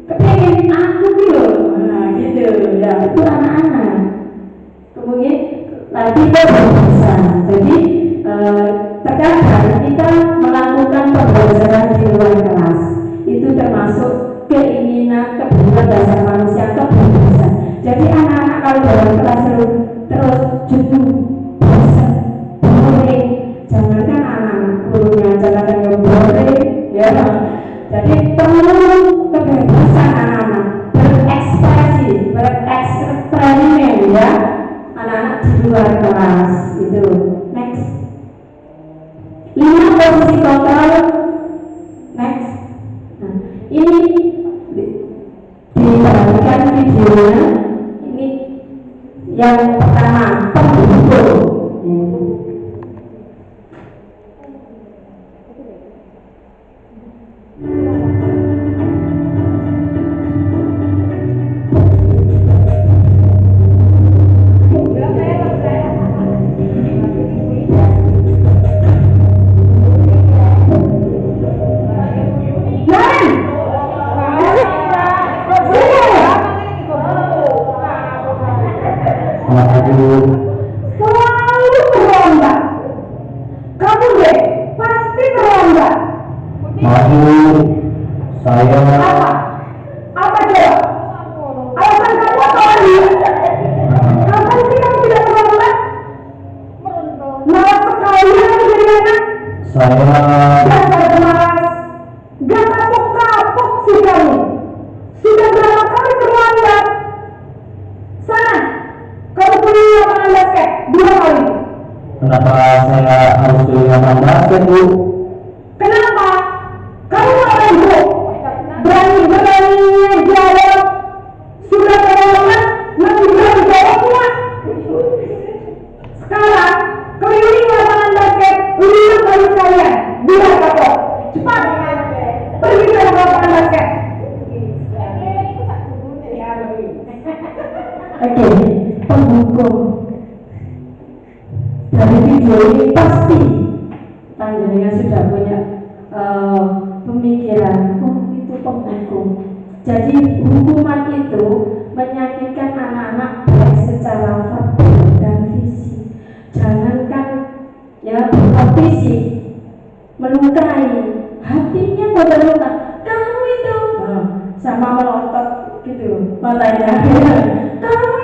S4: Kepengen aku gitu, nah gitu ya, itu anak-anak. Kemudian lagi kebebasan. Jadi terkadang kita melakukan pembelajaran di luar kelas itu termasuk keinginan kebutuhan dasar manusia, kebebasan. Jadi anak-anak kalau dalam kelas terus jujur bosan gurunya. Ini yang pertama, penghibur.
S2: Selamat pagi.
S4: Selalu terlambat. Kamu deh pasti terlambat.
S2: Maju. Saya
S4: Apa? Apa jawab? Alasan kamu apa lagi? Kapan sih kamu tidak terlambat? Malas sekali kamu jadi anak.
S2: saya
S4: Dasar pemalas. Gak kapok-kapok sih kamu. Sudah berapa kali terlambat? Sana, kamu punya lapangan basket 2 kali.
S2: kenapa saya harus pilih lapangan basket, Bu?
S4: Kenapa? Kamu ngapain, Bu? Berani-beraninya jawab. Sudah terlambat, masih berani jawabnya. Sekarang, keliling lapangan basket 5 kali sekalian. Biar kapok. Cepat. Pergi ke lapangan basket. Oke, penghukum dari video ini pasti panjenengan sudah punya pemikiran, oh itu penghukum. Jadi hukuman itu menyakitkan anak-anak baik secara verbal dan fisik. Jangankan ya berupa fisik, melukai, hatinya kok terluka. Kamu itu sama melotot gitu matanya. Kamu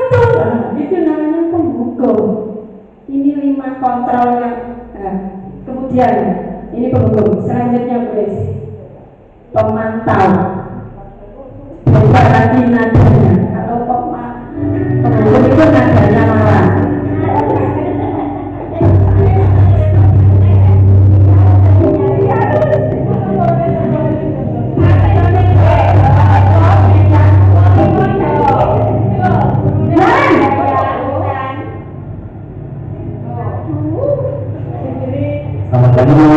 S4: itu namanya penghukum. Ini 5 kontrolnya. Kemudian ini penghukum. Selanjutnya please, pemantau. Bukan lagi nadanya. Kalau penghukum itu nadanya marah.
S2: Selamat pagi, Bu.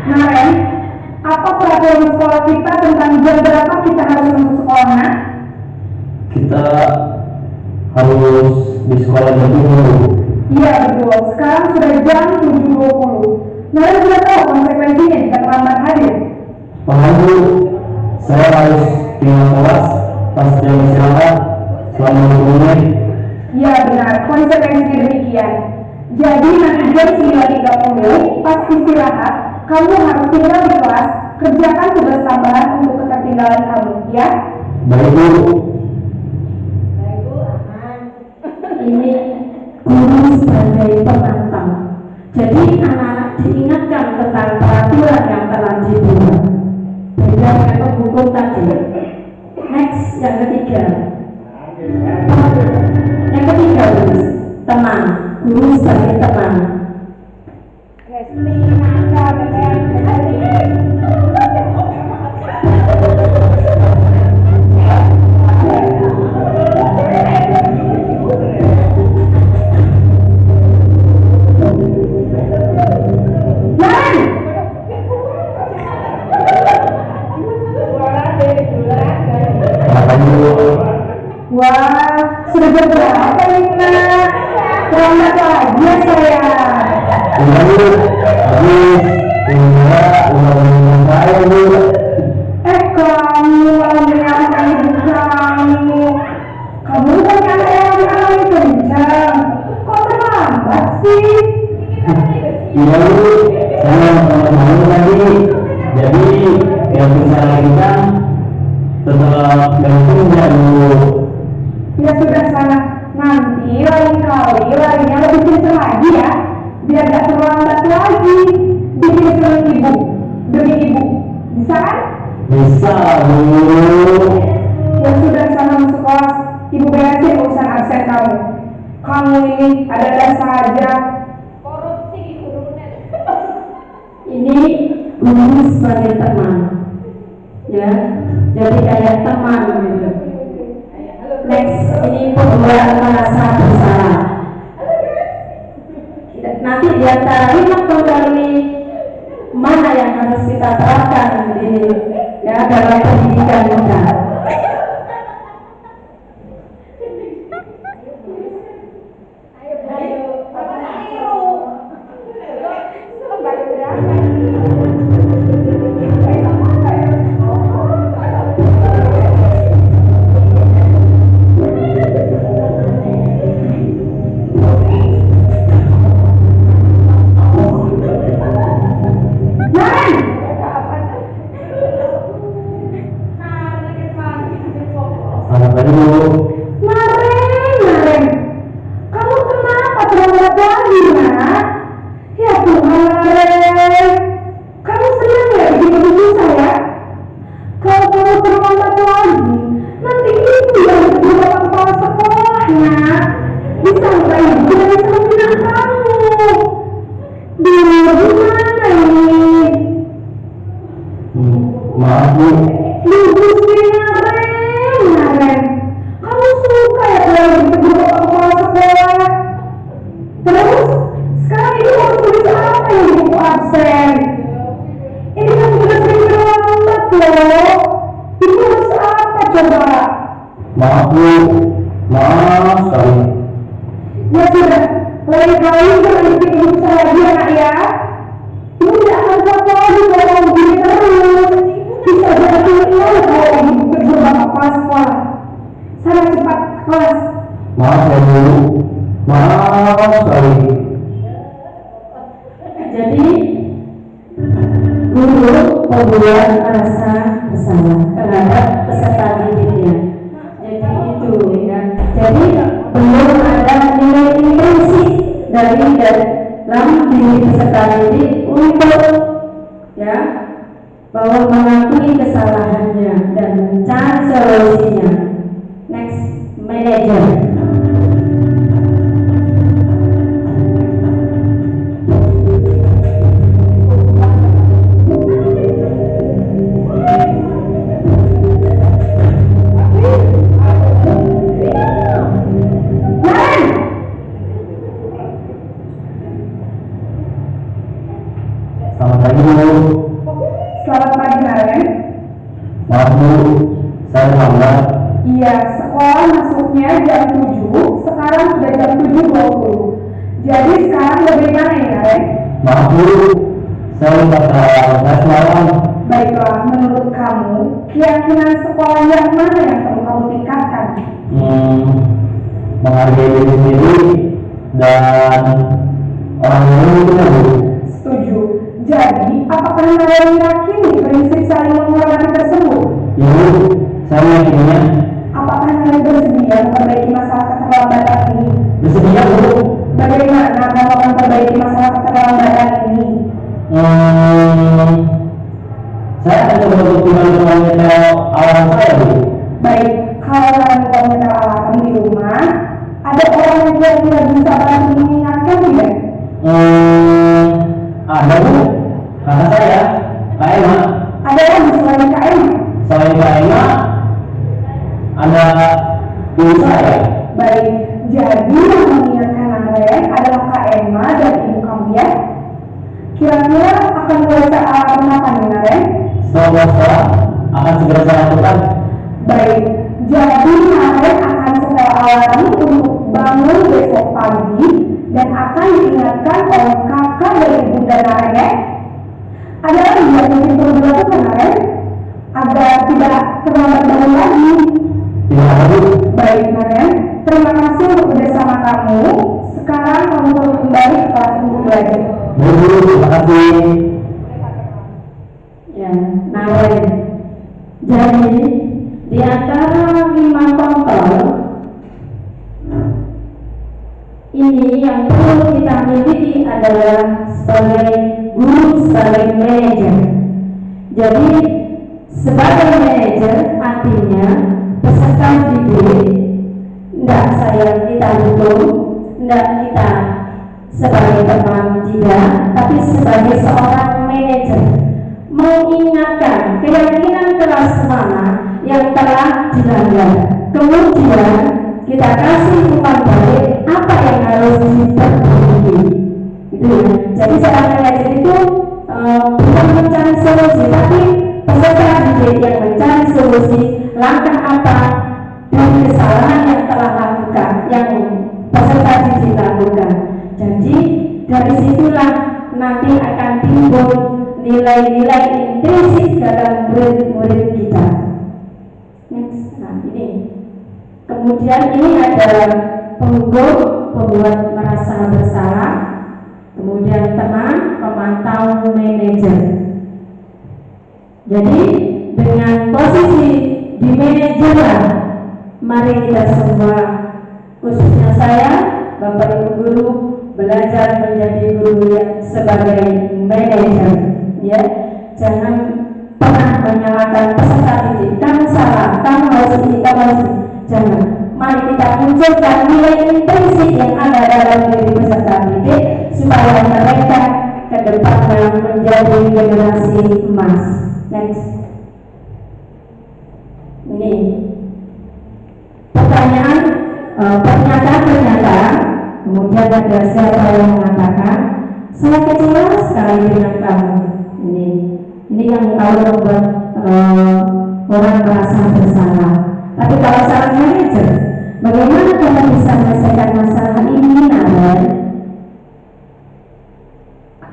S4: Naren, apa peraturan sekolah kita tentang jam berapa kita harus masuk sekolah, Nak?
S2: Kita harus di sekolah jam 7.
S4: Iya betul, sekarang sudah jam 7.20. Naren sudah tahu konsekuensinya jika terlambat hadir.
S2: Paham, Bu. Saya harus tinggal kelas pas jam istirahat selama 20 menit.
S4: Iya benar, konsekuensinya demikian. Jadi nanti jam 9.30 pas istirahat, kamu harus tinggal di kelas, kerjakan tugas tambahan untuk ketertinggalan kamu, ya?
S2: Baik, Bu.
S4: Ini guru sebagai penantang. Jadi anak-anak diingatkan tentang peraturan yang telah dibuat. Beda dengan penghukum tadi. Next, yang ketiga. Yang ketiga, teman. Guru sebagai teman. Wah, sudah berapa ini, Nak? Selamat lagi ya saya.
S2: Bu, habis ulang saya, Bu.
S4: Kamu malah menyalahkan ibu kamu. Kamu bukan anak yang dialami kencang. Kok terlambat sih?
S2: Iya, Bu. Saya mau tadi. Jadi yang bisa kita tetap gantung ya, Bu.
S4: Ya sudah sana. Nanti lain kali larinya lebih kencang lagi ya. Biar gak terlambat lagi. Bikin seneng ibu. Demi ibu. Bisa kan?
S2: Bisa, Bu.
S4: Ya sudah sana masuk kelas. Ibu beresin urusan absen kamu. Kamu ini ada saja.
S3: Korupsi gurunya.
S4: Ini guru sebagai teman, ya, jadi kayak teman gitu. Next, ini pembuat merasa bersalah. Nanti di antara 5 program ini mana yang harus kita terapkan ini ya dalam pendidikan kita.
S1: Naren, kamu kenapa terlambat lagi, nak? Ya Tuhan, Naren, kamu senang ya bikin begitu saya? Kalau kamu terlambat lagi, nanti ibu yang berbuat kepala sekolah, nak. Disangka ibu dari sembilan kamu. Gimana ini?
S2: Maaf Bu.
S1: Ibu sih, Naren, kamu suka ya kalau begitu kepala sekolah? Terus, sekarang ibu harus tulis apa yang buku absen? Ini kan sudah sering terlambat loh. Ibu harus apa coba?
S2: Maaf Bu. Maaf sekali.
S1: Ya sudah, lain kali jangan bikin ibu saya lagi ya nak ya. Ibu tidak akan kuat lagi kalau kamu begini terus. Bisa jadi kalau ibu berjuang kepala sekolah. Sana cepat ke kelas.
S2: Maaf ya Bu. Maaf sekali.
S4: Jadi guru pembuat merasa bersalah terhadap peserta didiknya. Jadi itu ya. Jadi belum ada nilai intrinsik dari dalam diri peserta didik untuk ya bahwa mengakui kesalahannya dan mencari solusinya. Next, manager.
S2: Selamat pagi Bu.
S1: Selamat pagi Naren.
S2: Maaf Bu, saya lambat.
S1: Iya, sekolah masuknya jam 7, sekarang sudah jam 7.20. Jadi sekarang bagaimana ya Naren?
S2: Maaf Bu, saya lupa tes malam.
S1: Baiklah, menurut kamu, keyakinan sekolah yang mana yang perlu kamu tingkatkan?
S2: Menghargai diri sendiri dan orang lain juga Bu.
S1: Setuju. Jadi, apakah Naren meyakini prinsip saling menghormati tersebut?
S2: Ya Bu, saya yakinnya.
S1: Apakah Naren bersedia memperbaiki masalah keterlambatan ini?
S2: Bersedia Bu.
S1: Bagaimana kamu memperbaiki masalah keterlambatan ini?
S2: Saya akan coba buktikan dengan nyetel alarm saya Bu.
S1: Baik, kalau Naren bukan menyetel alarm di rumah, ada orang yang kira-kira bisa bantu mengingatkan tidak?
S2: Ada Bu, kata saya, Kak Emma.
S1: Ada lagi selain KM?
S2: Selain Kak Emma, ada ibu saya.
S1: Baik, jadi yang mengingatkan Naren adalah Kak Emma dan ibu kamu ya? Kira-kira akan membaca alarm apa nih Naren?
S2: Setelah akan segera saya lakukan.
S1: Baik, jadi Naren akan setel alarm untuk bangun besok pagi dan akan diingatkan oleh kakak dari bunda Naren ya? Ada lagi yang mungkin perlu dilakukan Naren? Agar tidak terlambat bangun lagi.
S2: Tidak ada Bu.
S1: Baik Naren, terima kasih untuk kerjasama kamu. Sekarang kamu perlu kembali ke kelas untuk belajar.
S2: Bu, terima kasih.
S4: Ya, Naren. Jadi di antara 5 kontrol ini yang perlu kita miliki adalah sebagai guru, sebagai manajer. Jadi sebagai manajer artinya peserta didik tidak saya kita dukung, tidak kita sebagai teman tidak, tapi sebagai seorang manajer mengingatkan keyakinan keras mana yang telah dilanggar. Kemudian kita kasih umpan balik apa yang harus diperbaiki. Itu ya. Jadi seorang manajer itu bukan mencari solusi, tapi peserta didik yang mencari solusi langkah apa dari kesalahan yang telah lakukan, yang peserta didik lakukan. Jadi dari situlah nanti akan timbul nilai-nilai intrinsik dalam murid-murid kita. Next, nah ini. Kemudian ini ada penghukum, pembuat merasa bersalah. Kemudian teman, pemantau, manajer. Jadi dengan posisi di manajer, mari kita semua, khususnya saya, Bapak Ibu guru, belajar menjadi guru yang sebagai manajer. Ya, jangan pernah menyalahkan peserta didik. Kamu salah, kamu harus ini, kamu harus ini. Jangan. Mari kita munculkan nilai intrinsik yang ada dalam diri peserta didik supaya mereka ke depannya menjadi generasi emas. Next. Ini pertanyaan, pernyataan. Kemudian ada siapa yang mengatakan saya kecewa sekali dengan kamu. Ini yang kalau membuat orang merasa bersalah. Tapi kalau seorang manajer, bagaimana kamu bisa menyelesaikan masalah ini, Naren?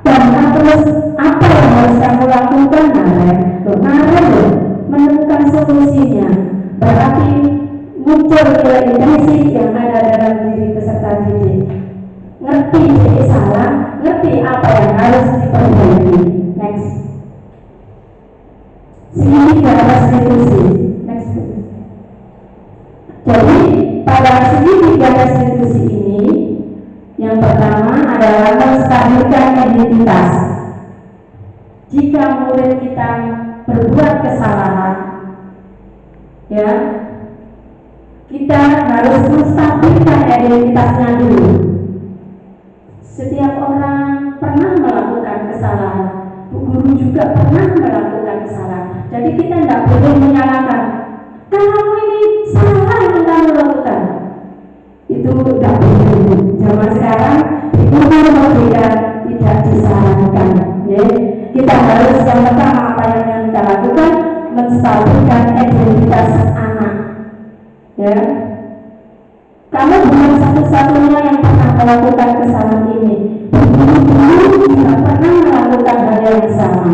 S4: Dan terus apa yang harus kamu lakukan, Naren? Naren menemukan solusinya. Berarti muncul nilai intrinsik yang ada dalam diri peserta didik. Ngerti jadi salah, ngerti apa yang harus diperbaiki. Next. Segitiga restitusi. Next. Jadi pada segitiga restitusi ini, yang pertama adalah menstabilkan identitas. Jika murid kita berbuat kesalahan, ya, kita harus menstabilkan identitasnya dulu. Setiap orang pernah melakukan kesalahan, Bu Guru juga pernah melakukan kesalahan. Jadi kita tidak boleh menyalahkan, kamu ini salah yang kamu lakukan. Itu tidak boleh. Zaman sekarang itu berbeda, tidak disarankan. Ya. Kita harus yang pertama apa yang kita lakukan, menstabilkan identitas anak. Ya, kamu bukan satu-satunya yang pernah melakukan kesalahan ini. Dulu juga pernah melakukan hal yang sama.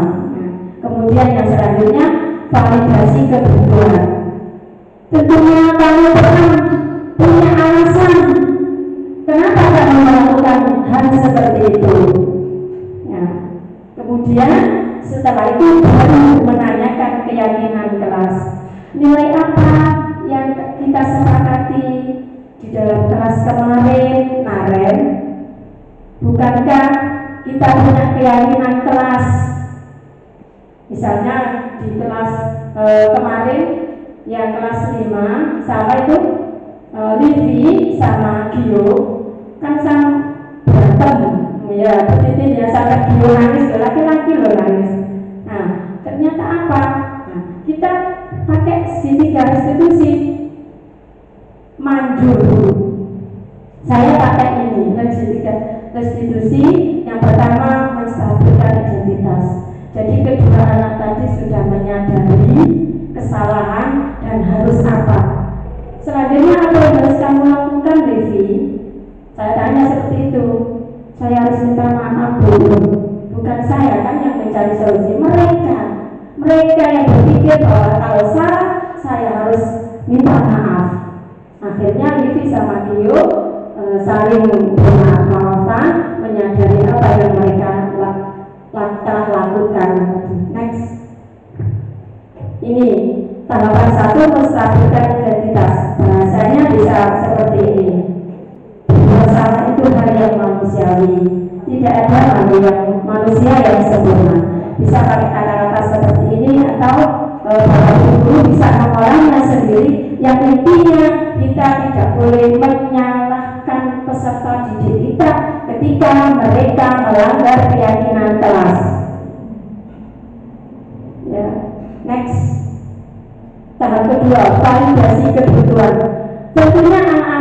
S4: Kemudian yang selanjutnya validasi kebutuhan. Tentunya kamu pernah punya alasan kenapa kamu melakukan hal seperti itu. Ya. Kemudian setelah itu baru menanyakan keyakinan kelas. Nilai apa yang kita sepakati di dalam kelas kemarin, Naren? Bukankah kita punya keyakinan kelas? Misalnya di kelas kemarin yang kelas 5 sama itu Livi sama Gio kan sama berantem ya, begitu ya, sampai Gio nangis, laki-laki loh nangis. Nah ternyata apa? Nah, kita pakai segitiga restitusi, manjur. Saya pakai ini restitusi. Yang pertama menstabilkan identitas. Jadi kedua anak tadi sudah menyadari kesalahan dan harus apa. Selanjutnya apa yang harus kamu lakukan, Devi? Saya tanya seperti itu. Saya harus minta maaf dulu. Bukan saya kan yang mencari solusi, mereka yang berpikir bahwa kalau salah saya harus minta maaf. Akhirnya Livi sama Gio saling bermaaf-maafan, menyadari apa yang mereka telah lakukan. Next. Ini tahapan 1, menstabilkan identitas. Bahasanya bisa seperti ini. Masalah itu hal yang manusiawi. Tidak ada manusia yang sempurna. Bisa pakai kata-kata seperti ini atau Bapak Guru bisa mengolahnya sendiri. Yang intinya kita tidak boleh menyalahkan peserta didik kita ketika mereka melanggar keyakinan kelas. Ya, next. Tahap kedua, validasi kebutuhan. Tentunya anak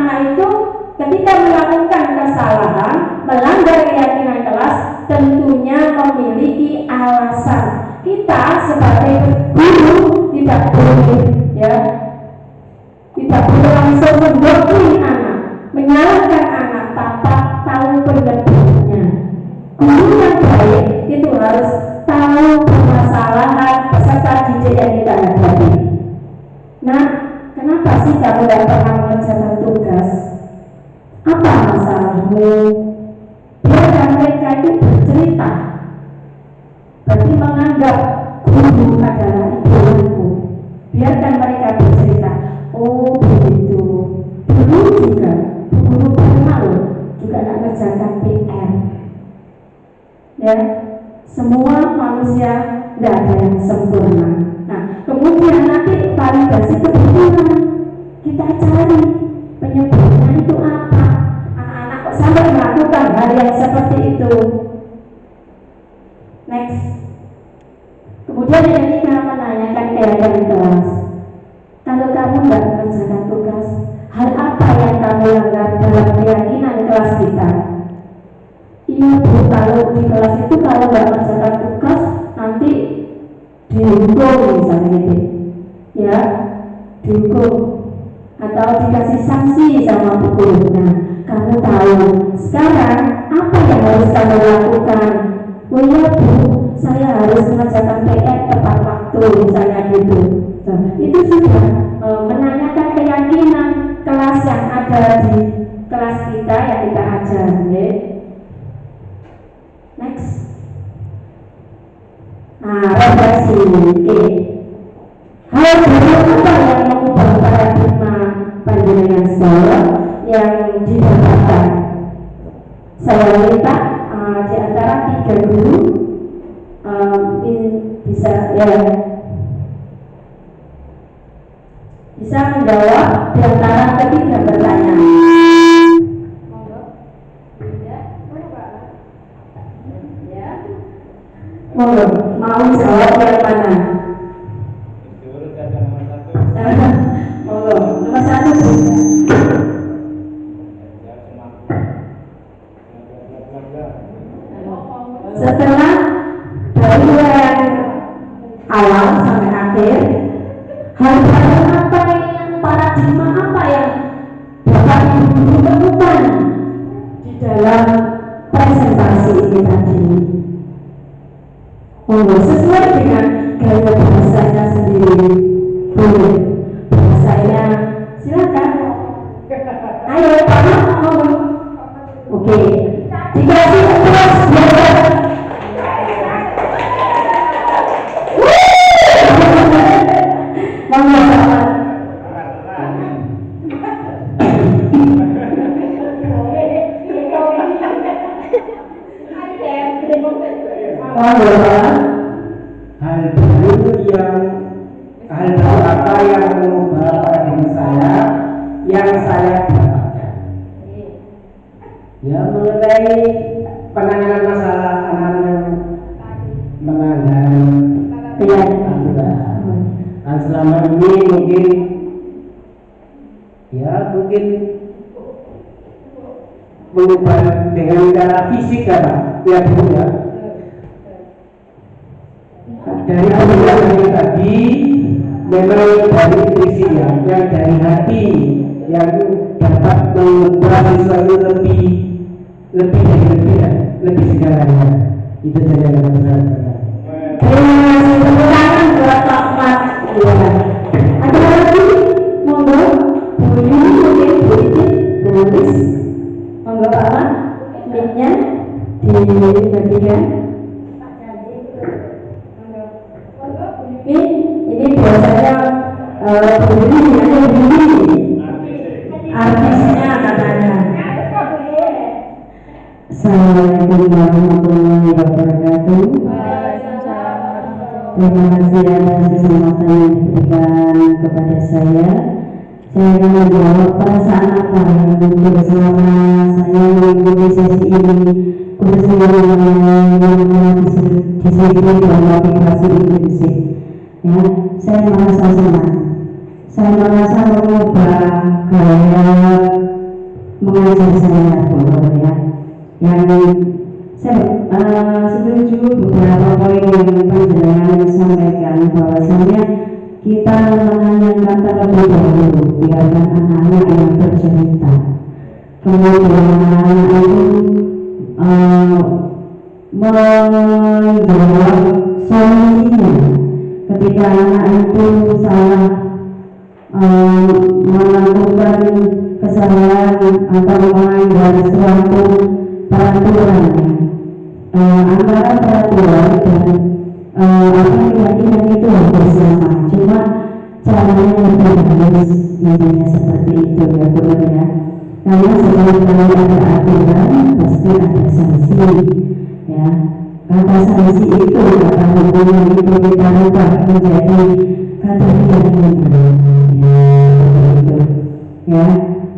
S4: kita sebagai guru tidak boleh tidak boleh langsung mendoktrin anak, menyalahkan anak tanpa tahu penyebabnya. Guru yang baik itu harus tahu permasalahan peserta didik yang kita hadapi. Nah, kenapa sih kamu tidak pernah mengerjakan tugas? Apa masalahmu? Biarkan mereka itu bercerita. Berarti menganggap guru adalah idolanku. Biarkan mereka bercerita. Oh begitu. Dulu juga guru pernah juga tidak mengerjakan PR. Ya, semua manusia tidak ada yang sempurna. Nah, kemudian nanti validasi kebetulan kita cari penyebabnya itu apa. Anak-anak kok sampai melakukan hal yang seperti itu. Next. Kemudian yang ketiga menanyakan keadaan kelas. Kalau kamu tidak mengerjakan tugas, hal apa yang kamu langgar dalam keyakinan kelas kita? Iya Bu, kalau di kelas itu kalau nggak mengerjakan tugas nanti dihukum misalnya gitu, ya dihukum atau dikasih sanksi sama bu guru. Nah, kamu tahu sekarang apa yang harus kamu lakukan? Oh iya Bu, saya harus mengerjakan PR tepat waktu misalnya gitu. Nah, itu sudah menanyakan keyakinan kelas yang ada di kelas kita yang kita ajar, ya. Next. Nah, refleksi. Oke. Hal baru apa yang mengubah paradigma panjenengan sekolah yang didapatkan? Saya minta di antara 3 guru bisa menjawab di antara ketiga pertanyaan. Monggo, mau jawab yang mana? Monggo, nomor 1. Setelah dari yang awal sampai akhir, hal baru apa yang paradigma apa yang Bapak Ibu temukan di dalam presentasi ini tadi? Sesuai dengan gaya bahasanya sendiri. Boleh bahasanya, silakan. Ayo Pak, ngomong. Oke, dikasih terus biar
S5: hal baru apa yang mengubah paradigma saya yang saya dapatkan, ya mengenai penanganan masalah anak-anak yang melanggar aturan. Dan selama ini mungkin mengubah dengan cara fisik ya Pak, ya Bu ya. Dari penjelasan tadi memang dari intuisi yang dari hati yang dapat mengubah sesuatu lebih segalanya. Itu saja yang saya sampaikan.
S4: Terima kasih, tepuk tangan buat Pak Mat. Ada lagi? Monggo, Bu Yuni, mungkin Bu Itin, menulis. Monggo Pak Mat, mic-nya dibagikan. Ini biasanya begini ada begini artisnya katanya.
S1: Assalamualaikum warahmatullahi wabarakatuh. Terima kasih atas kesempatan yang diberikan kepada saya. Saya akan menjawab perasaan apa yang muncul selama saya mengikuti sesi ini, khususnya yang disiplin dan motivasi inklusif. Ya, saya merasa senang. Saya merasa mengubah gaya mengajar saya, ya. Yang Saya setuju beberapa poin yang panjenengan sampaikan, bahwasanya kita menanyakan terlebih dahulu, biarkan anak-anak yang bercerita. Kemudian anak-anak itu menjawab solusinya. Ketika anak itu salah melakukan kesalahan atau melanggar suatu peraturan, antara peraturan dan keyakinan itu hampir sama, cuma caranya berbeda, intinya seperti itu ya Bu ya. Karena setiap kali ada aturan pasti ada sanksi ya. Kata sanksi itu, kata hukuman itu kita rubah menjadi kata keyakinan ya, itu ya.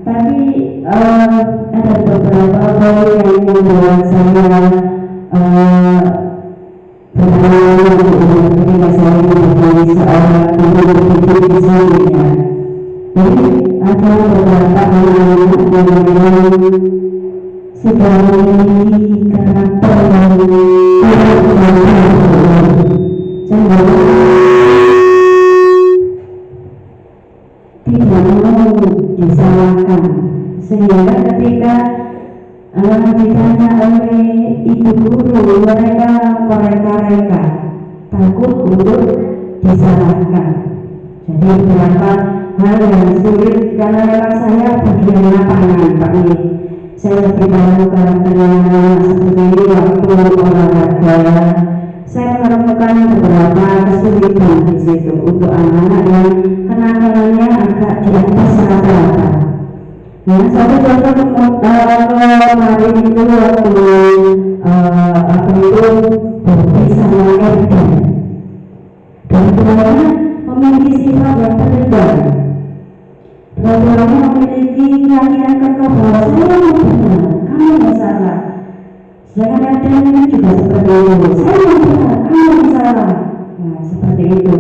S1: Tapi ada beberapa poin yang membuat saya ketika saya menjadi seorang guru berpikir di sini ya. Jadi ada beberapa anak-anak yang memang sudah memiliki karakter yang tidak mau disalahkan, sehingga ketika ditanya oleh ibu guru, mereka takut untuk disalahkan. Jadi beberapa hal yang sulit, karena memang saya bagian lapangan Pak Nih. Saya lebih tahu karakternya seperti ini waktu olahraga. Saya menemukan beberapa kesulitan di situ untuk anak-anak yang kenakalannya agak di atas rata-rata. Nah, satu contoh kemarin itu waktu Bobby sama Erdan. Dua-duanya memiliki sifat yang berbeda. Dua-duanya memiliki keyakinan kekeh bahwa saya yang benar, kamu yang salah. Sedangkan Erdan ini juga seperti itu, saya yang benar, kamu yang salah. Nah, seperti itu.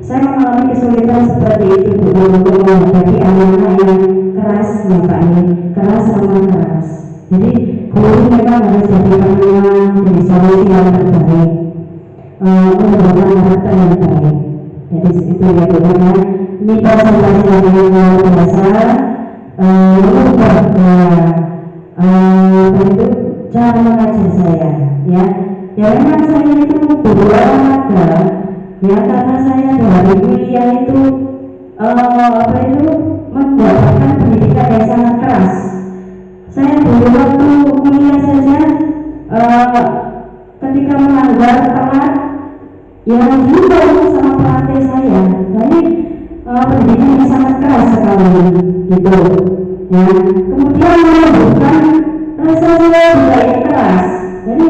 S1: Saya mengalami kesulitan seperti itu untuk menghadapi anak-anak yang keras ya Pak ini, keras sama keras. Jadi guru memang harus jadi penengah, jadi solusi yang terbaik, mengembangkan karakter yang baik. Jadi itu ya Bu ya. Ini presentasi yang luar biasa, mengubah bentuk cara mengajar saya ya. Ya memang saya itu guru olahraga ya, karena saya dari kuliah itu mendapatkan pendidikan yang sangat keras. Saya dulu waktu kuliah saja ketika melanggar telat ya dihimbau sama pelatih saya. Jadi pendidikan yang sangat keras sekali gitu ya. Kemudian menumbuhkan rasa saya juga yang keras. Jadi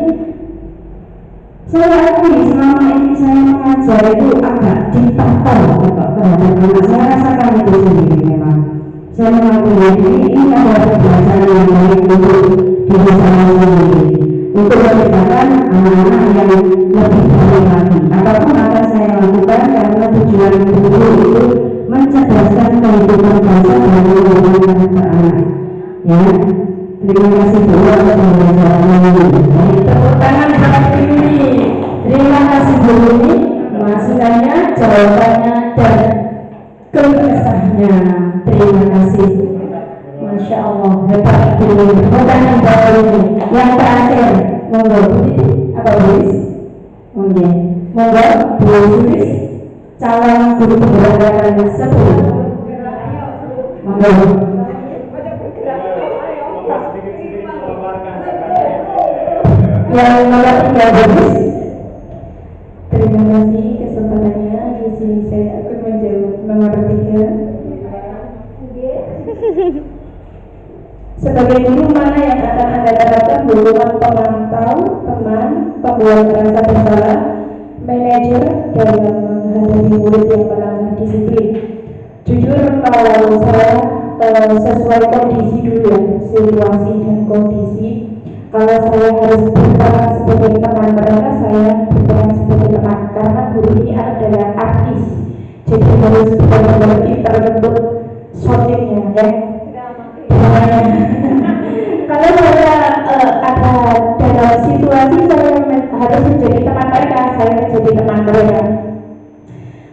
S1: saya akui selama ini saya mengajar itu agak diktator terhadap anak. Saya rasakan itu sendiri memang. Saya mengakui ini adalah pembelajaran yang baik untuk diri saya sendiri, untuk menciptakan anak-anak yang lebih baik lagi. Apapun akan saya lakukan karena tujuan guru itu mencerdaskan kehidupan bangsa dan mengembangkan karakter anak. Ya, terima kasih Bu atas pembelajaran ini. Tepuk tangan buat ini. Terima kasih Bu ini, masukannya, jawabannya dan kebesarannya. Terima kasih. Masya Allah, hebat Bu. Tepuk tangan buat ini. Yang terakhir, monggo apa Bu? Monggo, monggo Bu Sulis, calon guru pembelajaran 10. Monggo. Yang nomor 3 bagus. Terima kasih kesempatannya. Di sini saya akan menjawab nomor 3. Sebagai guru, mana yang akan Anda dapatkan? Golongan pemantau, teman, pembuat rasa bersalah, manajer dalam menghadapi murid yang melanggar disiplin. Jujur kalau saya sesuai kondisi dulu ya, situasi dan kondisi. Kalau saya harus berperan sebagai teman mereka, saya berperan sebagai teman, karena guru ini adalah artis, jadi harus benar-benar terbentuk shootingnya ya. Kalau saya ada dalam situasi
S4: mereka.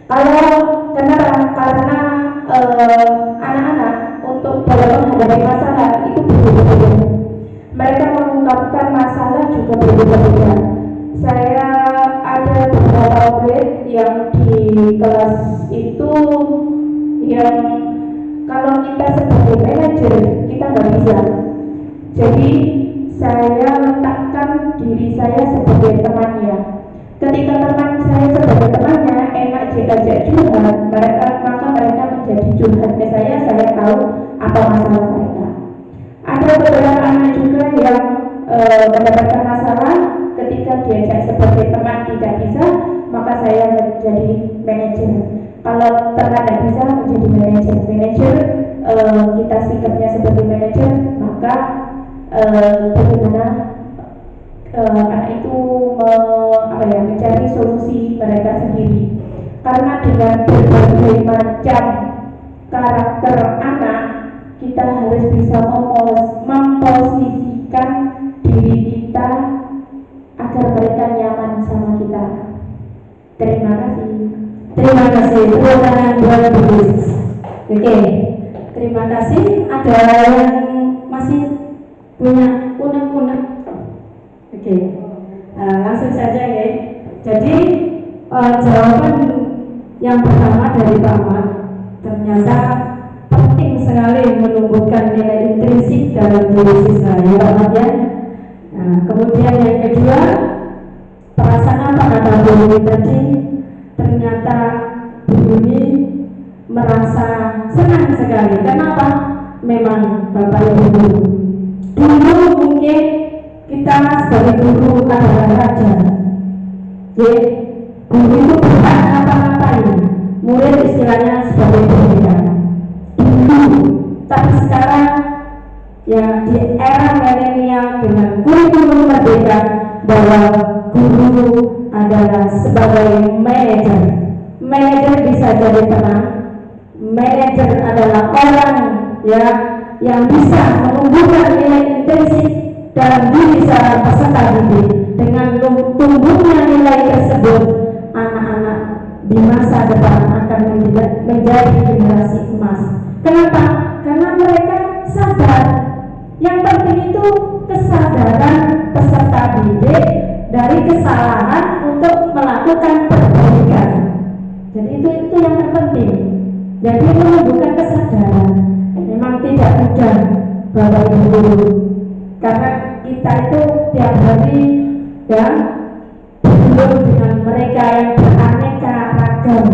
S4: Kalau kenapa? Karena anak-anak untuk dalam menghadapi masalah itu berbeda-beda. Mereka mengungkapkan masalah juga berbeda-beda. Saya ada beberapa murid yang di kelas itu yang kalau kita sebagai manajer kita nggak bisa. Jadi saya letakkan diri saya sebagai temannya. Ketika teman saya sebagai temannya enak diajak curhat, maka mereka menjadi curhat ke saya tahu apa masalah mereka. Ada beberapa anak juga yang mendapatkan masalah ketika diajak sebagai teman tidak bisa, maka saya menjadi manajer. Kalau teman tidak bisa menjadi manajer, kita sikapnya sebagai manajer, maka bagaimana anak itu mencari solusi mereka sendiri. Karena dengan berbagai macam karakter anak, kita harus bisa memposisikan diri kita agar mereka nyaman sama kita. Terima kasih.
S1: Terima kasih. Tepuk tangan buat Bu Lis. Oke.
S4: Terima kasih. Ada yang masih punya unek-unek? Oke. Langsung saja ya. Jadi jawaban yang pertama dari Pak Ahmad ternyata penting sekali menumbuhkan nilai intrinsik dalam diri siswa ya Pak Ahmad ya. Nah, kemudian yang kedua, perasaan apa kata Bu Yuni tadi? Ternyata Bu Yuni merasa senang sekali. Kenapa? Memang Bapak Ibu dulu mungkin kita sebagai guru adalah raja. Jadi guru itu bukan apa-apain. Murid istilahnya sebagai pendeta. Dulu, tapi sekarang ya di era milenial dengan kurikulum merdeka bahwa guru adalah sebagai manajer. Manajer bisa jadi tenang. Manajer adalah orang ya yang bisa menumbuhkan nilai intrinsik dalam diri seorang peserta didik. Dengan tumbuhnya nilai tersebut, anak-anak di masa depan akan menjadi generasi emas. Kenapa? Karena mereka sadar. Yang penting itu kesadaran peserta didik dari kesalahan untuk melakukan perbaikan. Jadi itu yang terpenting. Jadi menumbuhkan kesadaran. Memang tidak mudah Bapak Ibu guru, karena kita itu tiap hari ya bergaul dengan mereka yang beraneka ragam,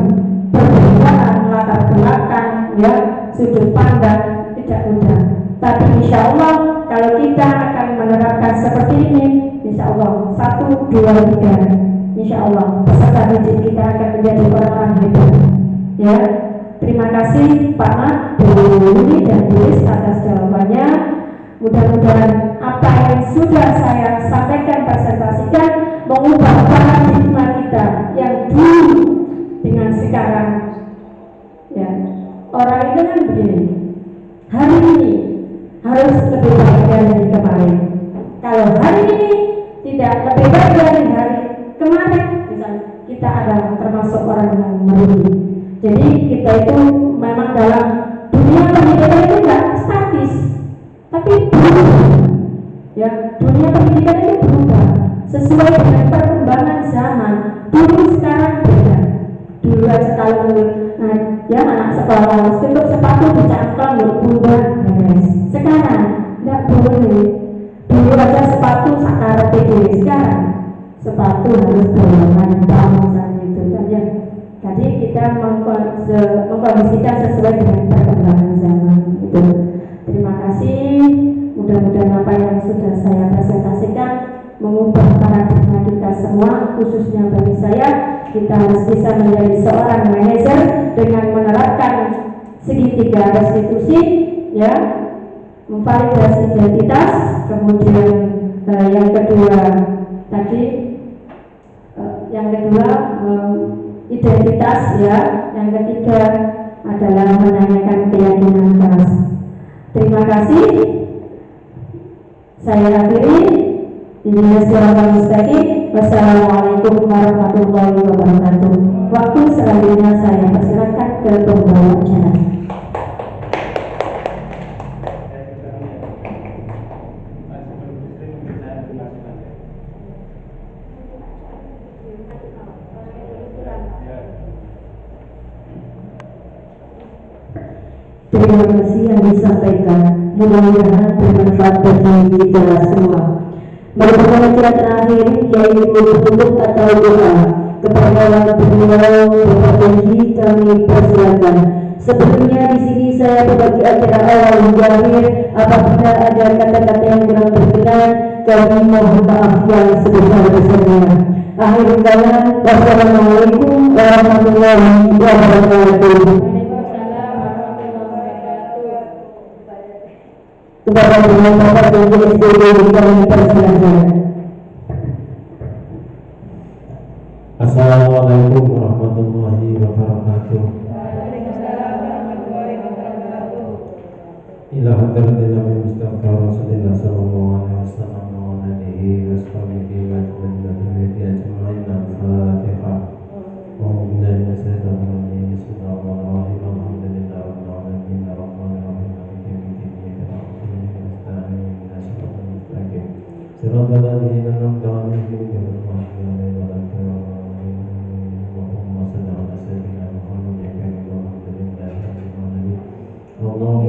S4: perbedaan latar belakang, ya sudut pandang, tidak mudah. Tapi insya Allah kalau kita akan menerapkan seperti ini, insya Allah 1, 2, 3, insya Allah peserta didik kita akan menjadi orang-orang hebat. Ya, terima kasih Pak Mat, Bu Yuni dan Bu Lis atas jawabannya. Mudah-mudahan apa yang sudah saya sampaikan presentasikan mengubah paradigma kita yang dulu dengan sekarang. Ya, orang itu kan begini. Hari ini harus lebih baik dari kemarin. Kalau hari ini tidak lebih baik dari hari kemarin, misalnya kita adalah termasuk orang yang merugi. Jadi kita itu memang dalam dunia pendidikan itu tidak statis, tapi berubah. Ya, dunia pendidikan itu berubah sesuai dengan perkembangan zaman. Dulu sekarang beda. Dulu aja kalau ya anak sekolah tutup sepatu dicangkang berubah beres. Sekarang tidak boleh. Dulu aja sepatu sakar PD, sekarang sepatu harus berwarna hitam misalnya itu kan ya. Jadi kita mengkondisikan sesuai dengan perkembangan zaman itu. Terima kasih. Mudah-mudahan apa yang sudah saya presentasikan mengubah paradigma kita semua, khususnya bagi saya. Kita harus bisa menjadi seorang manajer dengan menerapkan segitiga restitusi, ya, memvalidasi identitas, kemudian yang kedua tadi, identitas, ya, yang ketiga adalah menanyakan keyakinan keras. Terima kasih. Saya akhiri. Wassalamualaikum
S1: Wassalamualaikum warahmatullahi wabarakatuh. Waktu selanjutnya saya persilakan ke pembawa acara. Terima kasih yang disampaikan, mudah-mudahan bermanfaat bagi kita semua. Merupakan acara terakhir yaitu penutup atau doa. Kepada beliau Bapak Janji kami persilakan. Sebelumnya di sini saya berbagi acara awal hingga akhir. Apabila ada kata-kata yang kurang berkenan, kami mohon maaf yang sebesar-besarnya. Akhir kata, wassalamualaikum warahmatullahi wabarakatuh. Kepada Bapak Janji SPB kami persilakan.
S6: Assalamualaikum warahmatullahi wabarakatuh. Ila hadratin Nabi Mustafa Rasulullah sallallahu alaihi wasallam wa alihi wa sahbihi wa tabi'in ajma'in. Al-Fatihah. A'udzu billahi minash shaitonir rajim. Bismillahirrahmanirrahim. Alhamdulillahi rabbil alamin. Arrahmanir rahim. Maliki yaumiddin. Iyyaka na'budu wa iyyaka nasta'in. Ihdinas siratal mustaqim. Siratal ladzina an'amta 'alaihim ghairil maghdubi 'alaihim waladdallin. Allahumma shalli 'ala sayyidina Muhammad wa 'ala alihi wa sahbihi. Allahumma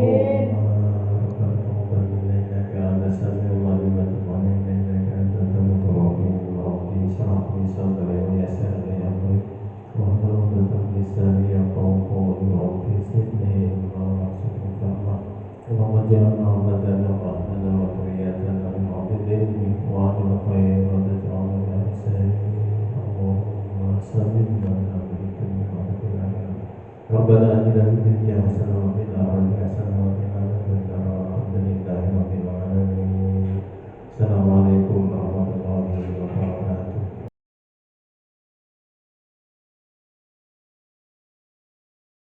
S6: Rabbana atina fid dunya hasanah wa